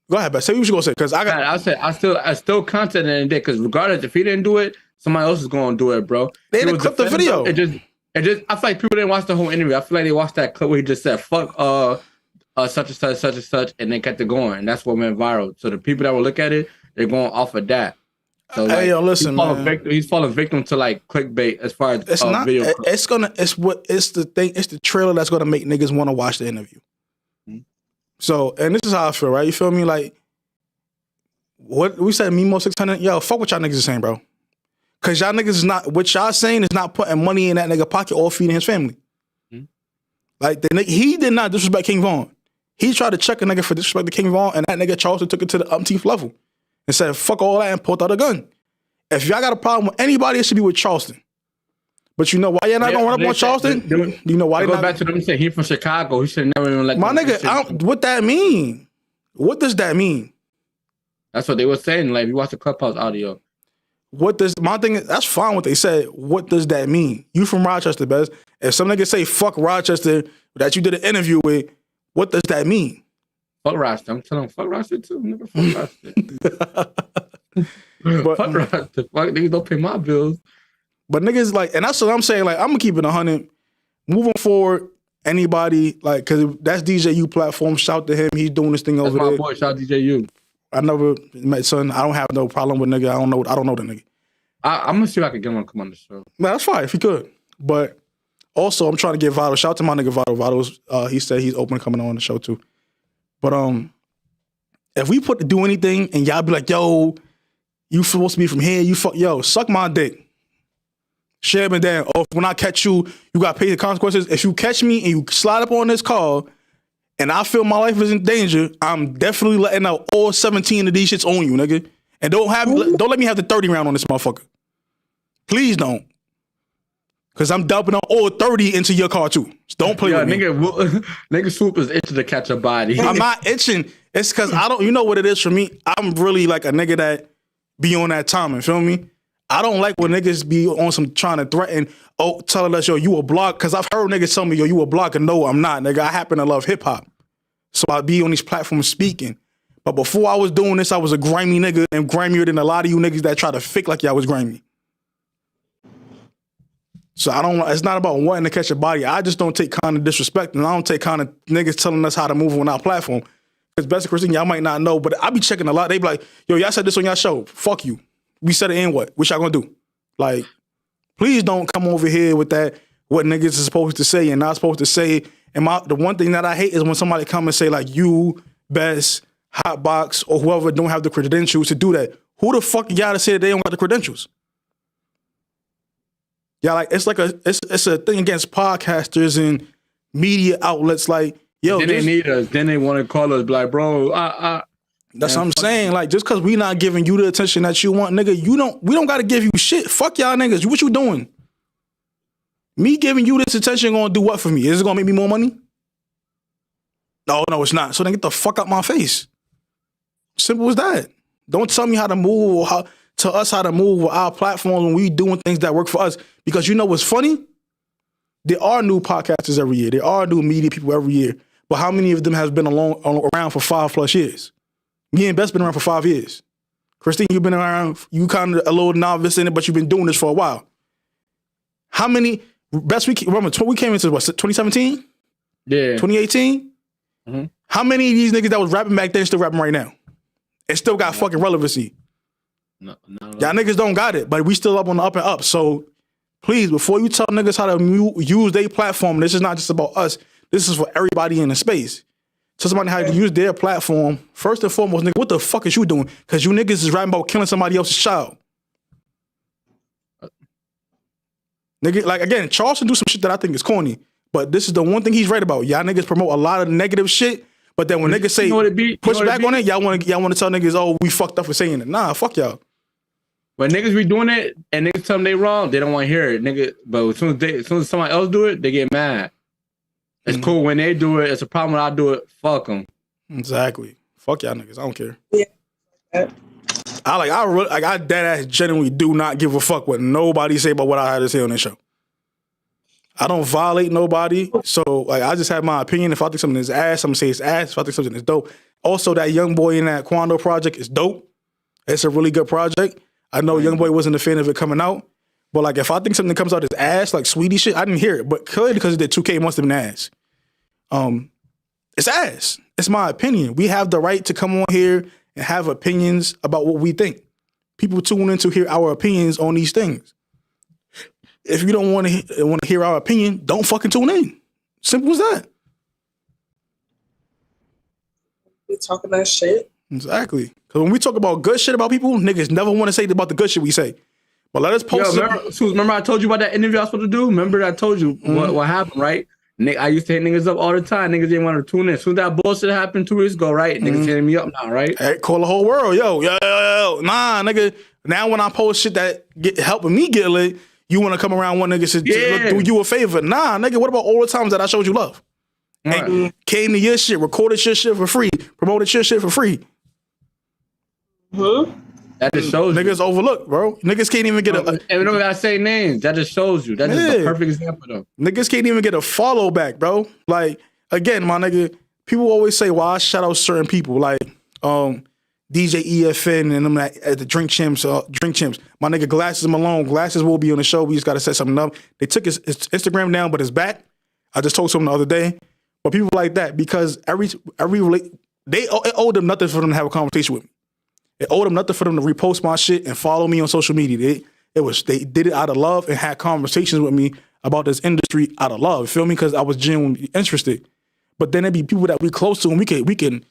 Go ahead, Bess. Say what you gonna say, because I still content in there, because regardless if he didn't do it, somebody else is gonna do it, bro. They didn't clip the video. It just I feel like people didn't watch the whole interview. I feel like they watched that clip where he just said fuck such and such, and they kept it going, and that's what went viral. So the people that will look at it, they're going off of that. So listen, he's falling victim to like clickbait as far as it's not. video. It's the trailer that's gonna make niggas want to watch the interview. Mm-hmm. So, and this is how I feel, right? You feel me? Like what we said, Mimo 600. Yo, fuck what y'all niggas is saying, bro. Cause y'all niggas is not, what y'all saying is not putting money in that nigga pocket or feeding his family. Mm-hmm. Like he did not disrespect King Von. He tried to check a nigga for disrespect to King Von, and that nigga Charleston took it to the umpteenth level and said, fuck all that, and pulled out a gun. If y'all got a problem with anybody, it should be with Charleston. But you know why you're not gonna run up on Charleston? You know why you're not? Go back to them and say he from Chicago. He should never even let my nigga. What that mean? What does that mean? That's what they were saying. Like, you watch the Clubhouse audio. What does my thing is? That's fine. What they said. What does that mean? You from Rochester, Bez? If some nigga say fuck Rochester that you did an interview with, what does that mean? Fuck Rochester. I'm telling them fuck Rochester too. Nigga, fuck Rochester. Fuck Rochester. Fuck niggas don't pay my bills. But niggas like, and that's what I'm saying. Like, I'm gonna keep it 100. Moving forward, anybody like, cause that's DJU platform. Shout to him. He's doing this thing over there. That's my boy. Shout DJU. I never met son. I don't have no problem with nigga. I don't know the nigga. I'm gonna see if I can get him to come on the show. Man, that's fine if he could. But also, I'm trying to get Vital. Shout out to my nigga Vital. Vital's he said he's open to coming on the show too. But if we do anything and y'all be like, yo, you supposed to be from here, suck my dick. Share me down. Or when I catch you, you gotta pay the consequences. If you catch me and you slide up on this car and I feel my life is in danger, I'm definitely letting out all 17 of these shits on you, nigga. And don't let me have the 30 round on this motherfucker. Please don't. Cause I'm dumping on all 30 into your car too. Just don't play with me. Nigga Swoop is itching to catch a body. I'm not itching. It's cause you know what it is for me? I'm really like a nigga that be on that timing, feel me? I don't like when niggas be on some trying to threaten, telling us, yo, you a block. Cause I've heard niggas tell me, yo, you a blocker. No, I'm not, nigga. I happen to love hip hop. So I be on these platforms speaking. But before I was doing this, I was a grimy nigga and grimier than a lot of you niggas that try to fake like y'all was grimy. So it's not about wanting to catch a body. I just don't take kind of disrespect, and I don't take kind of niggas telling us how to move on our platform. Because Best Christine, y'all might not know, but I be checking a lot. They be like, yo, y'all said this on y'all show. Fuck you. We said it in what? What y'all gonna do? Like, please don't come over here with that, what niggas is supposed to say and not supposed to say. And the one thing that I hate is when somebody come and say like, you, Best, Hotbox, or whoever don't have the credentials to do that. Who the fuck y'all to say that they don't got the credentials? Yeah, like it's a thing against podcasters and media outlets. Like, yo, then they need us. Then they want to call us like, bro. That's what I'm saying. Like, just because we not giving you the attention that you want, nigga, we don't got to give you shit. Fuck y'all niggas. What you doing? Me giving you this attention gonna do what for me? Is it gonna make me more money? No, it's not. So then get the fuck out my face. Simple as that. Don't tell me how to move or how to move with our platforms when we doing things that work for us. Because you know what's funny? There are new podcasters every year. There are new media people every year. But how many of them has been around for 5+ years? Me and Best been around for 5 years. Christine, you've been around, you kind of a little novice in it, but you've been doing this for a while. How many, Best, we came into what, 2017? Yeah. 2018? Mm-hmm. How many of these niggas that was rapping back then still rapping right now? It still got fucking relevancy. No. Y'all niggas don't got it, but we still up on the up and up. So please, before you tell niggas how to use their platform, this is not just about us. This is for everybody in the space. Tell somebody how to use their platform. First and foremost, nigga, what the fuck is you doing? Because you niggas is rapping about killing somebody else's child. Nigga, like, again, Charleston do some shit that I think is corny, but this is the one thing he's right about. Y'all niggas promote a lot of negative shit, But then when niggas say push back on it, y'all want to tell niggas, oh, we fucked up for saying it. Nah, fuck y'all. When niggas be doing it and niggas tell them they wrong, they don't want to hear it, nigga. But as soon as somebody else do it, they get mad. It's cool when they do it. It's a problem when I do it. Fuck them. Exactly. Fuck y'all niggas. I don't care. Yeah. I dead ass genuinely do not give a fuck what nobody say about what I had to say on this show. I don't violate nobody. So like I just have my opinion. If I think something is ass, I'm gonna say it's ass. If I think something is dope. Also, that Young Boy in that Quando project is dope. It's a really good project. I know Young Boy wasn't a fan of it coming out. But like if I think something comes out as ass, like Saweetie shit, I didn't hear it. But clearly because it did 2K, it must have been ass. It's ass. It's my opinion. We have the right to come on here and have opinions about what we think. People tune in to hear our opinions on these things. If you don't want to hear our opinion, don't fucking tune in. Simple as that. We talking that shit. Exactly. Because when we talk about good shit about people, niggas never want to say about the good shit we say. But let us post. Remember I told you about that interview I was supposed to do? Remember I told you what happened, right? I used to hit niggas up all the time. Niggas didn't want to tune in. As soon as that bullshit happened 2 weeks ago, right? Niggas hitting me up now, right? Hey, call the whole world. Yo. Nah, nigga. Now when I post shit that helping me get lit, you want to come around one nigga to do you a favor. Nah, nigga, what about all the times that I showed you love? Right. And came to your shit, recorded your shit for free, promoted your shit for free. That just shows niggas overlooked, bro. Niggas can't even get and we don't gotta say names. That just shows you. That's just a perfect example, though. Niggas can't even get a follow back, bro. Like, again, my nigga, people always say, well, I shout out certain people, like DJ EFN and them at the Drink Chimps. My nigga Glasses Malone. Glasses will be on the show. We just gotta set something up. They took his Instagram down, but it's back. I just told someone the other day. But people like that, because it owed them nothing for them to have a conversation with me. It owed them nothing for them to repost my shit and follow me on social media. They did it out of love and had conversations with me about this industry out of love. Feel me? Because I was genuinely interested. But then there be people that we close to and we can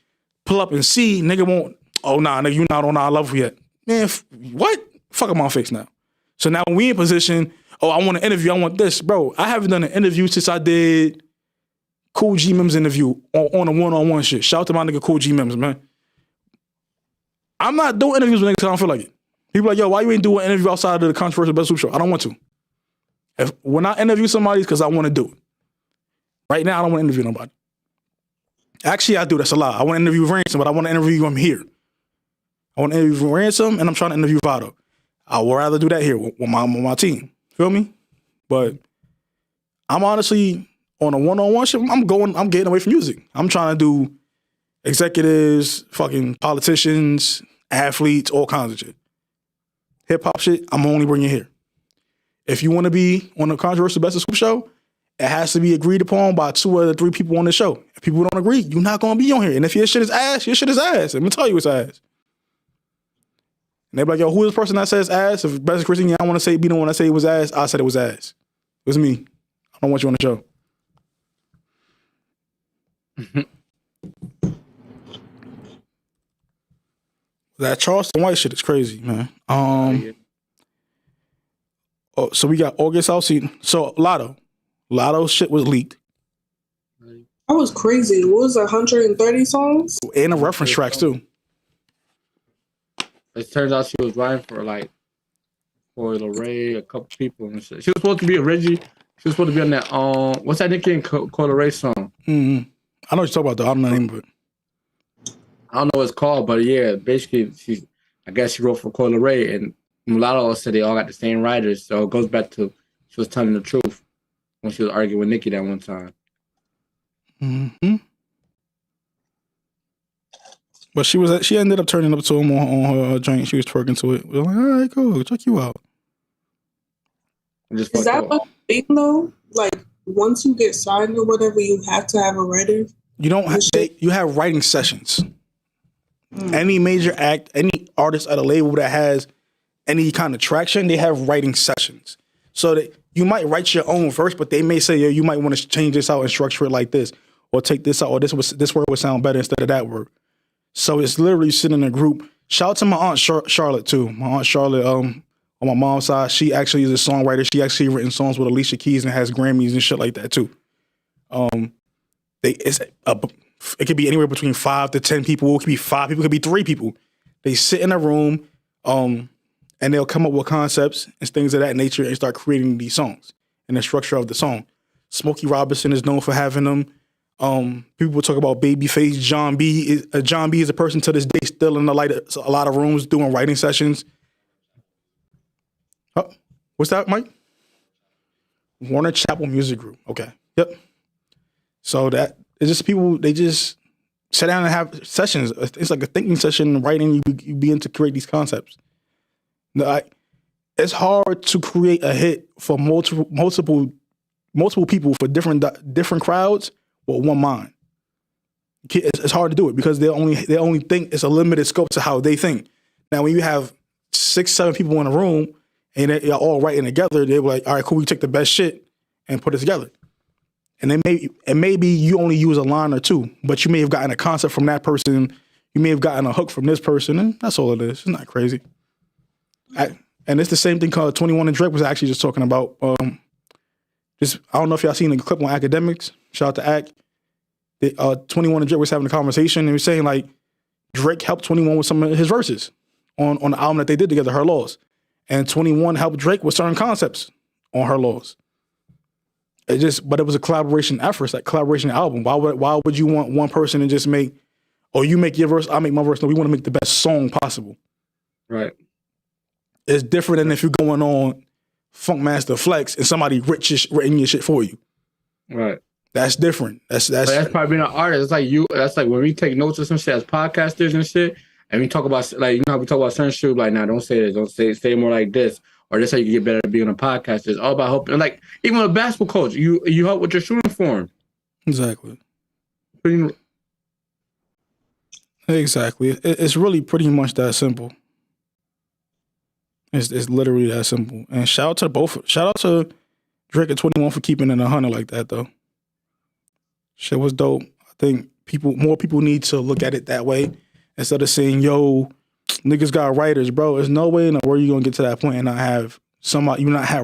pull up and see. Nigga won't. Oh nah, nigga, you not on our level yet. Man, what? Fuck up my face now. So now when we in position, oh, I want an interview. I want this, bro. I haven't done an interview since I did Cool G Mims interview on a one-on-one shit. Shout out to my nigga Cool G Mims, man. I'm not doing interviews with niggas because I don't feel like it. People like, yo, why you ain't doing an interview outside of the controversial Best Swoop show? I don't want to. When I interview somebody, it's because I want to do it. Right now, I don't want to interview nobody. Actually, I do. That's a lie. I want to interview Ransom, but I want to interview him here. I want to interview Ransom, and I'm trying to interview Vado. I would rather do that here with my team. Feel me? But I'm honestly on a one-on-one shit. I'm getting away from music. I'm trying to do executives, fucking politicians, athletes, all kinds of shit. Hip-hop shit, I'm only bringing here. If you want to be on the controversial Best of Swoop show, it has to be agreed upon by 2 or 3 people on the show. If people don't agree, you're not going to be on here. And if your shit is ass, your shit is ass. I'm going to tell you it's ass. And they be like, yo, who is the person that says ass? If Best Christian, I want to say, be the one that say it was ass, I said it was ass. It was me. I don't want you on the show. That Charleston White shit is crazy, man. So we got August Alsina. So Lotto shit was leaked. That was crazy. What was 130 songs? And the reference tracks too. It turns out she was writing for like Lorraine, a couple people and shit. She was supposed to be a Reggie. She was supposed to be on that what's that Nicki and Lorraine song? Mm-hmm. I know what you're talking about though. I don't know the name of it. I don't know what it's called, but yeah, basically I guess she wrote for Coyle Ray, and Mulatto said they all got the same writers, so it goes back to she was telling the truth when she was arguing with Nicki that one time. Mm-hmm. But she ended up turning up to him on her drink. She was twerking to it. We were like, all right, cool, check you out. Is that what thing though? Like once you get signed or whatever, you have to have a writer. You don't have you have writing sessions. Any major act, any artist at a label that has any kind of traction, they have writing sessions. So that you might write your own verse, but they may say, yo, you might want to change this out and structure it like this, or take this out, or this word would sound better instead of that word. So it's literally sitting in a group. Shout out to my aunt Charlotte too. My aunt Charlotte, on my mom's side, she actually is a songwriter. She actually written songs with Alicia Keys and has Grammys and shit like that too. it could be anywhere between 5 to 10 people. It could be 5 people. It could be 3 people. They sit in a room, and they'll come up with concepts and things of that nature and start creating these songs and the structure of the song. Smokey Robinson is known for having them. People talk about Babyface. John B. is a person to this day still in a lot of rooms doing writing sessions. Oh, what's that, Mike? Warner Chapel Music Group. Okay. Yep. So that it's just people, they just sit down and have sessions. It's like a thinking session, writing, you begin to create these concepts. It's hard to create a hit for multiple people for different crowds with one mind. It's hard to do it because they only think it's a limited scope to how they think. Now, when you have 6, 7 people in a room and they're all writing together, they're like, all right, cool, we take the best shit and put it together. And maybe you only use a line or 2, but you may have gotten a concept from that person. You may have gotten a hook from this person, and that's all it is. It's not crazy. And it's the same thing called 21 and Drake was actually just talking about. I don't know if y'all seen the clip on Academics. Shout out to Ack. 21 and Drake was having a conversation and he was saying like Drake helped 21 with some of his verses on the album that they did together, Her Laws. And 21 helped Drake with certain concepts on Her Laws. But it was a collaboration effort, it's like collaboration album. Why would you want one person to just make, or you make your verse, I make my verse? No, we want to make the best song possible. Right. It's different than if you're going on Funkmaster Flex and somebody written your shit for you. Right. That's different. That's probably being an artist. It's like you. That's like when we take notes or some shit as podcasters and shit, and we talk about like you know how we talk about certain shit. Like, nah, don't say this. Don't say more like this. Or this how you can get better at being a podcaster. It's all about helping. Like even with a basketball coach, you help with your shooting form. Exactly. Exactly. It's really pretty much that simple. It's literally that simple. And shout out to both. Shout out to Drake and 21 for keeping it 100 like that though. Shit was dope. I think more people need to look at it that way instead of saying, yo, niggas got writers, bro. There's no way in the world you're gonna get to that point and not have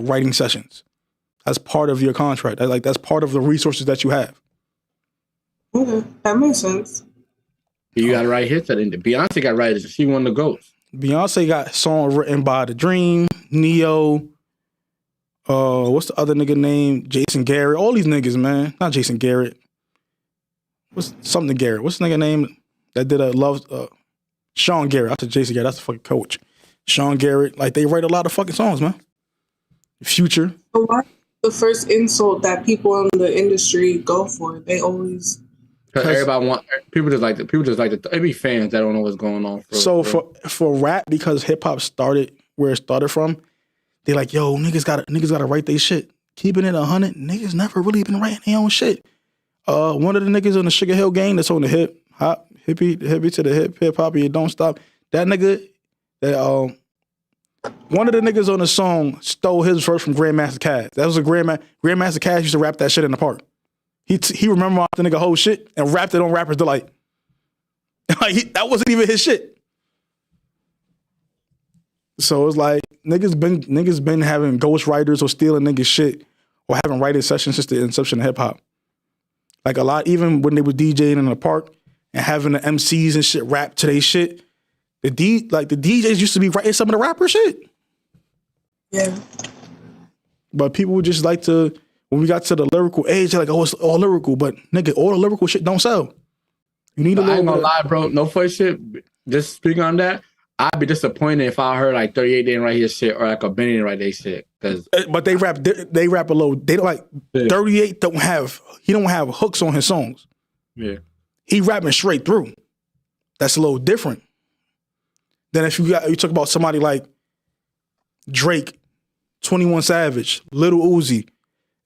writing sessions. That's part of your contract. That's part of the resources that you have. Okay, that makes sense. You got to write hits. Beyonce got writers. She one of the GOATs. Beyonce got songs written by The Dream, Neo. What's the other nigga name? Jason Garrett. All these niggas, man. Not Jason Garrett. What's something Garrett? What's the nigga name that did Sean Garrett. I said Jason Garrett. That's the fucking coach. Sean Garrett. Like they write a lot of fucking songs, man. Future. So why the first insult that people in the industry go for? They always. Everybody people just like to it be fans that don't know what's going on. For rap, because hip hop started where it started from, they like, yo, niggas gotta write their shit. Keeping it 100, niggas never really been writing their own shit. One of the niggas on the Sugar Hill gang that's on the hippie to the hip hop, you don't stop. That nigga, one of the niggas on the song stole his verse from Grandmaster Caz. That was Grandmaster Caz used to rap that shit in the park. He remembered the nigga whole shit and rapped it on Rapper's Delight. That wasn't even his shit. So it's like niggas been having ghostwriters or stealing niggas shit or having writing sessions since the inception of hip hop. Like a lot, even when they were DJing in the park and having the MCs and shit rap to their shit, the DJs used to be writing some of the rapper shit. Yeah. But people would just like to, when we got to the lyrical age, they're like, oh, it's all lyrical. But nigga, all the lyrical shit don't sell. You need a little. I ain't gonna lie, bro. No funny shit. Just speaking on that, I'd be disappointed if I heard like 38 didn't write his shit or like a Benny didn't write their shit. But they rap a little. They don't like 38. He don't have hooks on his songs. Yeah, he rapping straight through. That's a little different than if you talk about somebody like Drake, 21 Savage, Lil Uzi.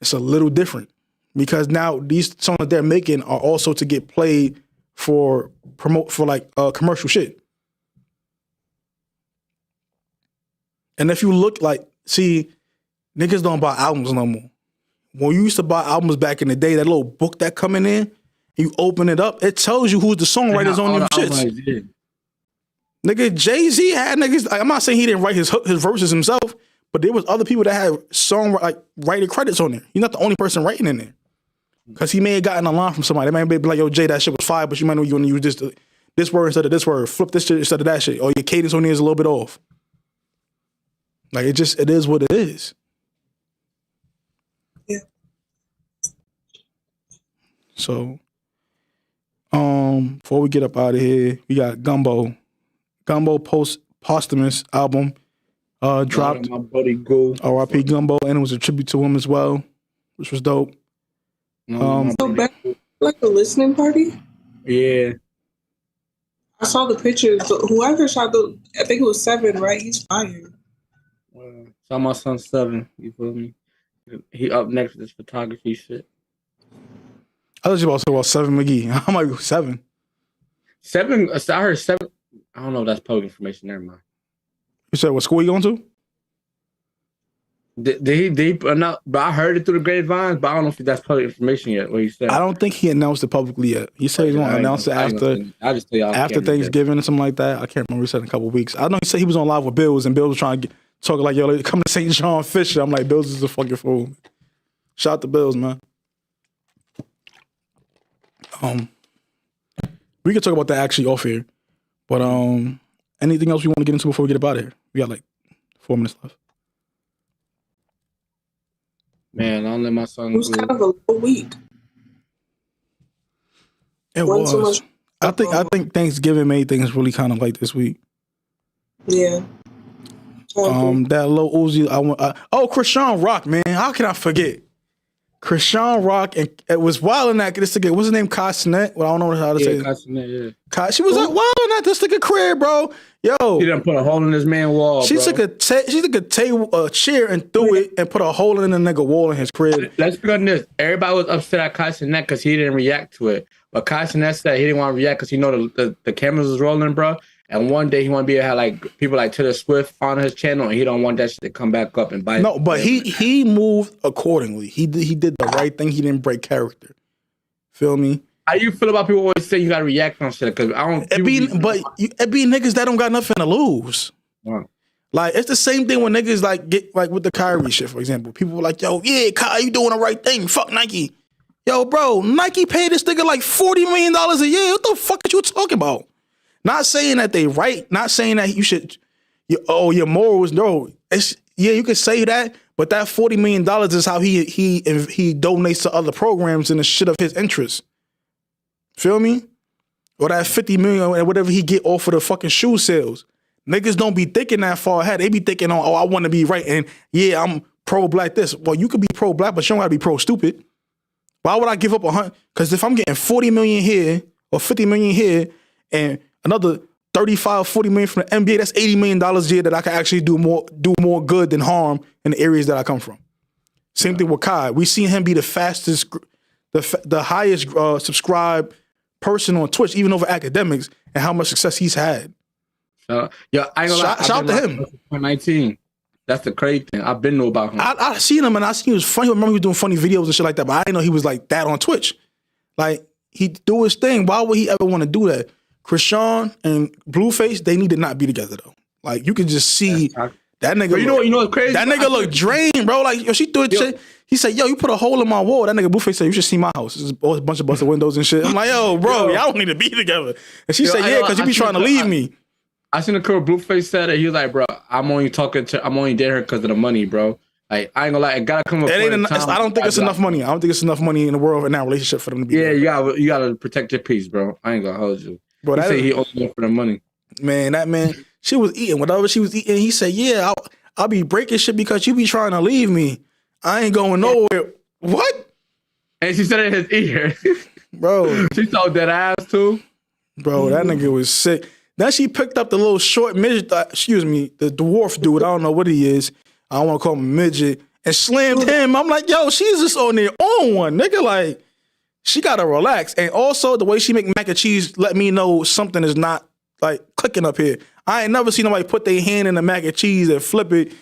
It's a little different because now these songs that they're making are also to get played for commercial shit. And if you look see, niggas don't buy albums no more. When you used to buy albums back in the day, that little book that coming in, you open it up, it tells you who's the songwriters on them shits. Nigga, Jay-Z had niggas. I'm not saying he didn't write his verses himself, but there was other people that had writing credits on there. You're not the only person writing in there. Because he may have gotten a line from somebody. They might be like, yo, Jay, that shit was fire, but you might know you want to use this word instead of this word. Flip this shit instead of that shit. Or your cadence on there is a little bit off. Like, it is what it is. Yeah. So, before we get up out of here, we got Gumbo posthumous album dropped. My buddy Go. R.I.P. Gumbo, and it was a tribute to him as well, which was dope. So back like a listening party? Yeah. I saw the pictures. Whoever shot I think it was 7, right? He's fired. Saw my son 7. You feel me? He up next to this photography shit. I thought you about to talk about 7 Mcgee. I'm like 7. 7. I heard 7. I don't know if that's public information. Never mind. You said what school you going to? Did he not? But I heard it through the grapevines, but I don't know if that's public information yet. What he said. I don't think he announced it publicly yet. He said he's going to announce it after Thanksgiving or something like that. I can't remember. He said in a couple of weeks. I know he said he was on live with Bills, and Bills was trying to talk like, yo, come to St. John Fisher. I'm like, Bills is a fucking fool. Shout out to Bills, man. We can talk about that actually off here. But anything else we want to get into before we get up out of here? We got like 4 minutes left. Man, I'll let my son. It was kind of a low week. It was. I think Thanksgiving made things really kind of like this week. Yeah. That low Uzi. Krishan Rock, man. How can I forget? Krishan Rock, and it was wilding at this nigga. What's his name? Kai Cenat? Well, I don't know how to say it. Kai Cenat, yeah. She was like wilding at this nigga crib, bro. Yo, she done put a hole in this man's wall. She took a chair and threw it and put a hole in the nigga wall in his crib. Let's be on this. Everybody was upset at Kai Cenat because he didn't react to it. But Kai Cenat said he didn't want to react because he know the cameras was rolling, bro. And one day he want to be able to have like people like Taylor Swift on his channel, and he don't want that shit to come back up and bite. No, but he moved accordingly. He did the right thing. He didn't break character. Feel me? How you feel about people always say you gotta react on shit? Because I don't. It be niggas that don't got nothing to lose. Wow. Like it's the same thing when niggas like get like with the Kyrie shit, for example. People were like, "Yo, yeah, Kai, you doing the right thing? Fuck Nike." Yo, bro, Nike paid this nigga like $40 million a year. What the fuck are you talking about? Not saying that they right. Not saying that you should. Your morals. No, you can say that, but that $40 million is how he donates to other programs in the shit of his interest. Feel me? Or that 50 million or whatever he get off of the fucking shoe sales. Niggas don't be thinking that far ahead. They be thinking, I want to be right. And yeah, I'm pro-black this. Well, you could be pro-black, but you don't got to be pro-stupid. Why would I give up 100? Because if I'm getting 40 million here or 50 million here and another 35, 40 million from the NBA, that's $80 million a year that I can actually do more good than harm in the areas that I come from. Same thing with Kai. We seen him be the fastest, the highest subscribed person on Twitch, even over academics, and how much success he's had. I ain't gonna lie. Shout out to him. 2019. That's the crazy thing. I've been know about him. I seen him and I seen he was funny. I remember he was doing funny videos and shit like that, but I didn't know he was like that on Twitch. Like he do his thing. Why would he ever want to do that? Krishan and Blueface, they need to not be together though. Like you can just see that nigga. You know what's crazy? That nigga look drained, bro. Like yo, she threw it. Shit. He said, "Yo, you put a hole in my wall." That nigga Blueface said, "You should see my house. There's a bunch of busted windows and shit." I'm like, "Yo, bro, y'all don't need to be together." And she said, "Yeah, because you be trying to leave me." I seen the girl Blueface said it. He was like, "Bro, I'm only dating her because of the money, bro. Like, I ain't gonna lie, it gotta come up." I don't think it's enough money. I don't think it's enough money in the world in that relationship for them to be. Yeah, you gotta protect your peace, bro. I ain't gonna hold you. Bro, he said he only went for the money. Man, that man, she was eating whatever she was eating. He said, "Yeah, I'll be breaking shit because you be trying to leave me. I ain't going nowhere." What? And she said it in his ear. Bro. She told that ass too. Bro, that nigga was sick. Then she picked up the little short midget, the dwarf dude. I don't know what he is. I don't want to call him a midget. And slammed him. I'm like, yo, she's just on their own one. Nigga, like, she got to relax. And also, the way she make mac and cheese let me know something is not, like, clicking up here. I ain't never seen nobody put their hand in the mac and cheese and flip it.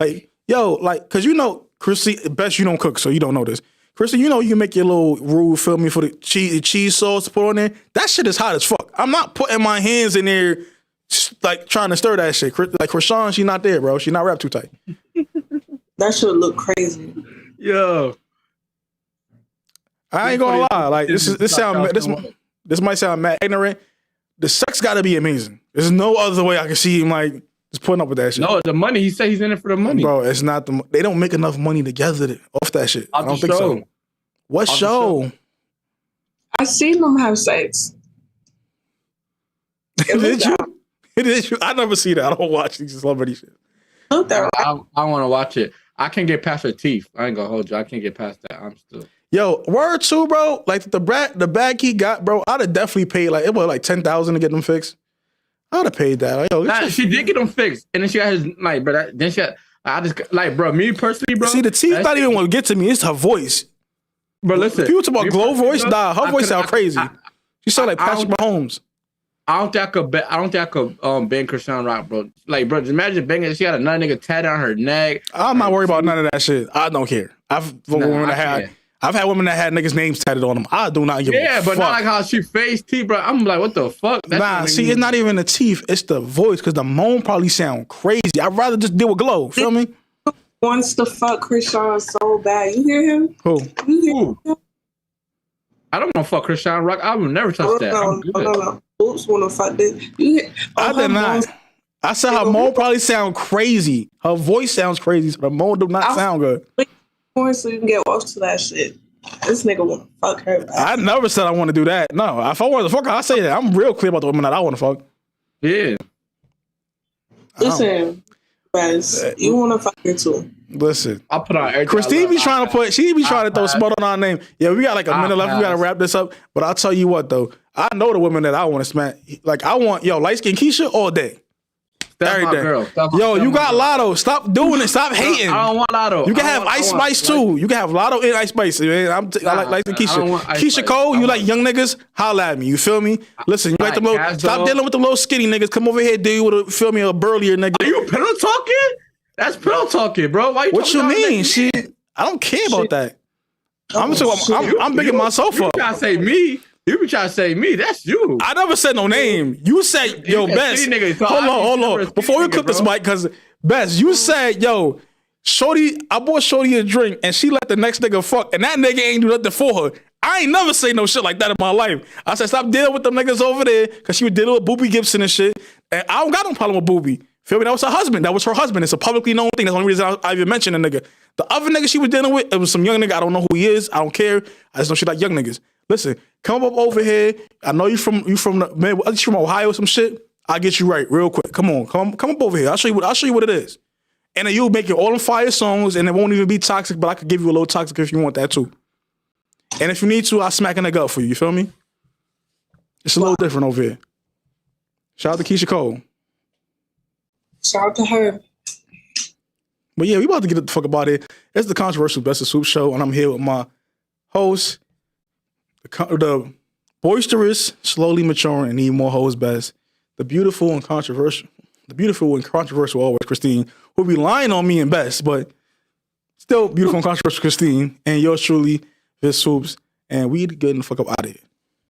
Like, yo, like, because you know, Chrissy, best you don't cook, so you don't know this. Chrissy, you know you can make your little roux, feel me, for the cheese sauce to put on there. That shit is hot as fuck. I'm not putting my hands in there, like, trying to stir that shit. Like, Krishan, she not there, bro. She not wrapped too tight. That should look crazy. Yo. I ain't gonna lie. Like this might sound mad ignorant. The sex got to be amazing. There's no other way I can see him like just putting up with that shit. No, the money. He said he's in it for the money, bro. It's not the. They don't make enough money together off that shit. I don't think so. What show? I seen them have sex. Did you? Did you? I never see that. I don't watch these celebrity shit. I want to watch it. I can't get past her teeth. I ain't gonna hold you. I can't get past that. I'm still. Yo, word too, bro. Like the bag he got, bro. I'd have definitely paid like it was like $10,000 to get them fixed. I'd have paid that. Like, yo, she did get them fixed, and then she got his like, but then she got. I just like, bro. Me personally, bro. See, the teeth not even want to get to me. It's her voice. But listen, people talk about glow voice. Nah, her voice sound crazy. She sound like Patrick Mahomes. I don't think I could bang Christian Rock, bro. Like, bro, just imagine banging. She had another nigga tatted on her neck. I'm not worried about none of that shit. I don't care. I've had women that had niggas' names tatted on them. I do not give a fuck. Yeah, but not like how she face teeth, bro. I'm like, what the fuck? See, it's not even the teeth. It's the voice, because the moan probably sound crazy. I'd rather just deal with glow. Feel me? Wants to fuck Christian so bad. You hear him? Who? You hear him? I don't want to fuck Christian Rock. I would never touch that. No. Oops, want to fuck this. I did not. I said her moan probably sound crazy. Her voice sounds crazy, so the moan do not sound good. So you can get off to that shit. This nigga want to fuck her. I never said I want to do that. No, if I want to fuck her, I say that. I'm real clear about the women that I want to fuck. Yeah. Listen, guys, you want to fuck her too. Listen, I'll put on. Christine be trying to throw smut on our name. Yeah, we got like a minute left. We got to wrap this up. But I'll tell you what though, I know the women that I want to smack. Like I want light skin Keisha all day. That's my girl. You got Lotto. Stop doing it. Stop hating. I don't want Lotto. You can have Ice Spice too. You can have Lotto and Ice Spice. Man, I like light skin Keisha. Keisha Cole, you like young niggas? Holla at me. You feel me? Listen, you like them little. Stop dealing with the little skinny niggas. Come over here, deal with a feel me a burlier nigga. Are you pillow talking? That's pillow talking, bro. Why you what you mean? Shit, I don't care about that. I'm bigging myself up. You trying to say me? You be trying to say me? That's you. I never said no name. You said yo, Best. Hold on. Before we clip this mic, because Best, you said yo, Shorty. I bought Shorty a drink, and she let the next nigga fuck, and that nigga ain't do nothing for her. I ain't never say no shit like that in my life. I said stop dealing with them niggas over there, because she was dealing with Boobie Gibson and shit. And I don't got no problem with Boobie. Feel me? That was her husband. That was her husband. It's a publicly known thing. That's the only reason I even mentioned the nigga. The other nigga she was dealing with, it was some young nigga. I don't know who he is. I don't care. I just know she like young niggas. Listen, come up over here. I know you from Ohio, some shit. I'll get you right real quick. Come on, come up over here. I'll show you what it is. And then you'll make it all them fire songs, and it won't even be toxic. But I could give you a little toxic if you want that too. And if you need to, I'll smack a nigga up for you. You feel me? It's a little different over here. Shout out to Keisha Cole. Shout out to her. But yeah, we about to get the fuck about it. It's the controversial Best of Swoop show, and I'm here with my host, the boisterous, slowly maturing, and need more hoes Best, the beautiful and controversial always Christine, who be lying on me and Best, but still beautiful and controversial Christine, and yours truly, Vis Swoops, and we getting the fuck up out of here.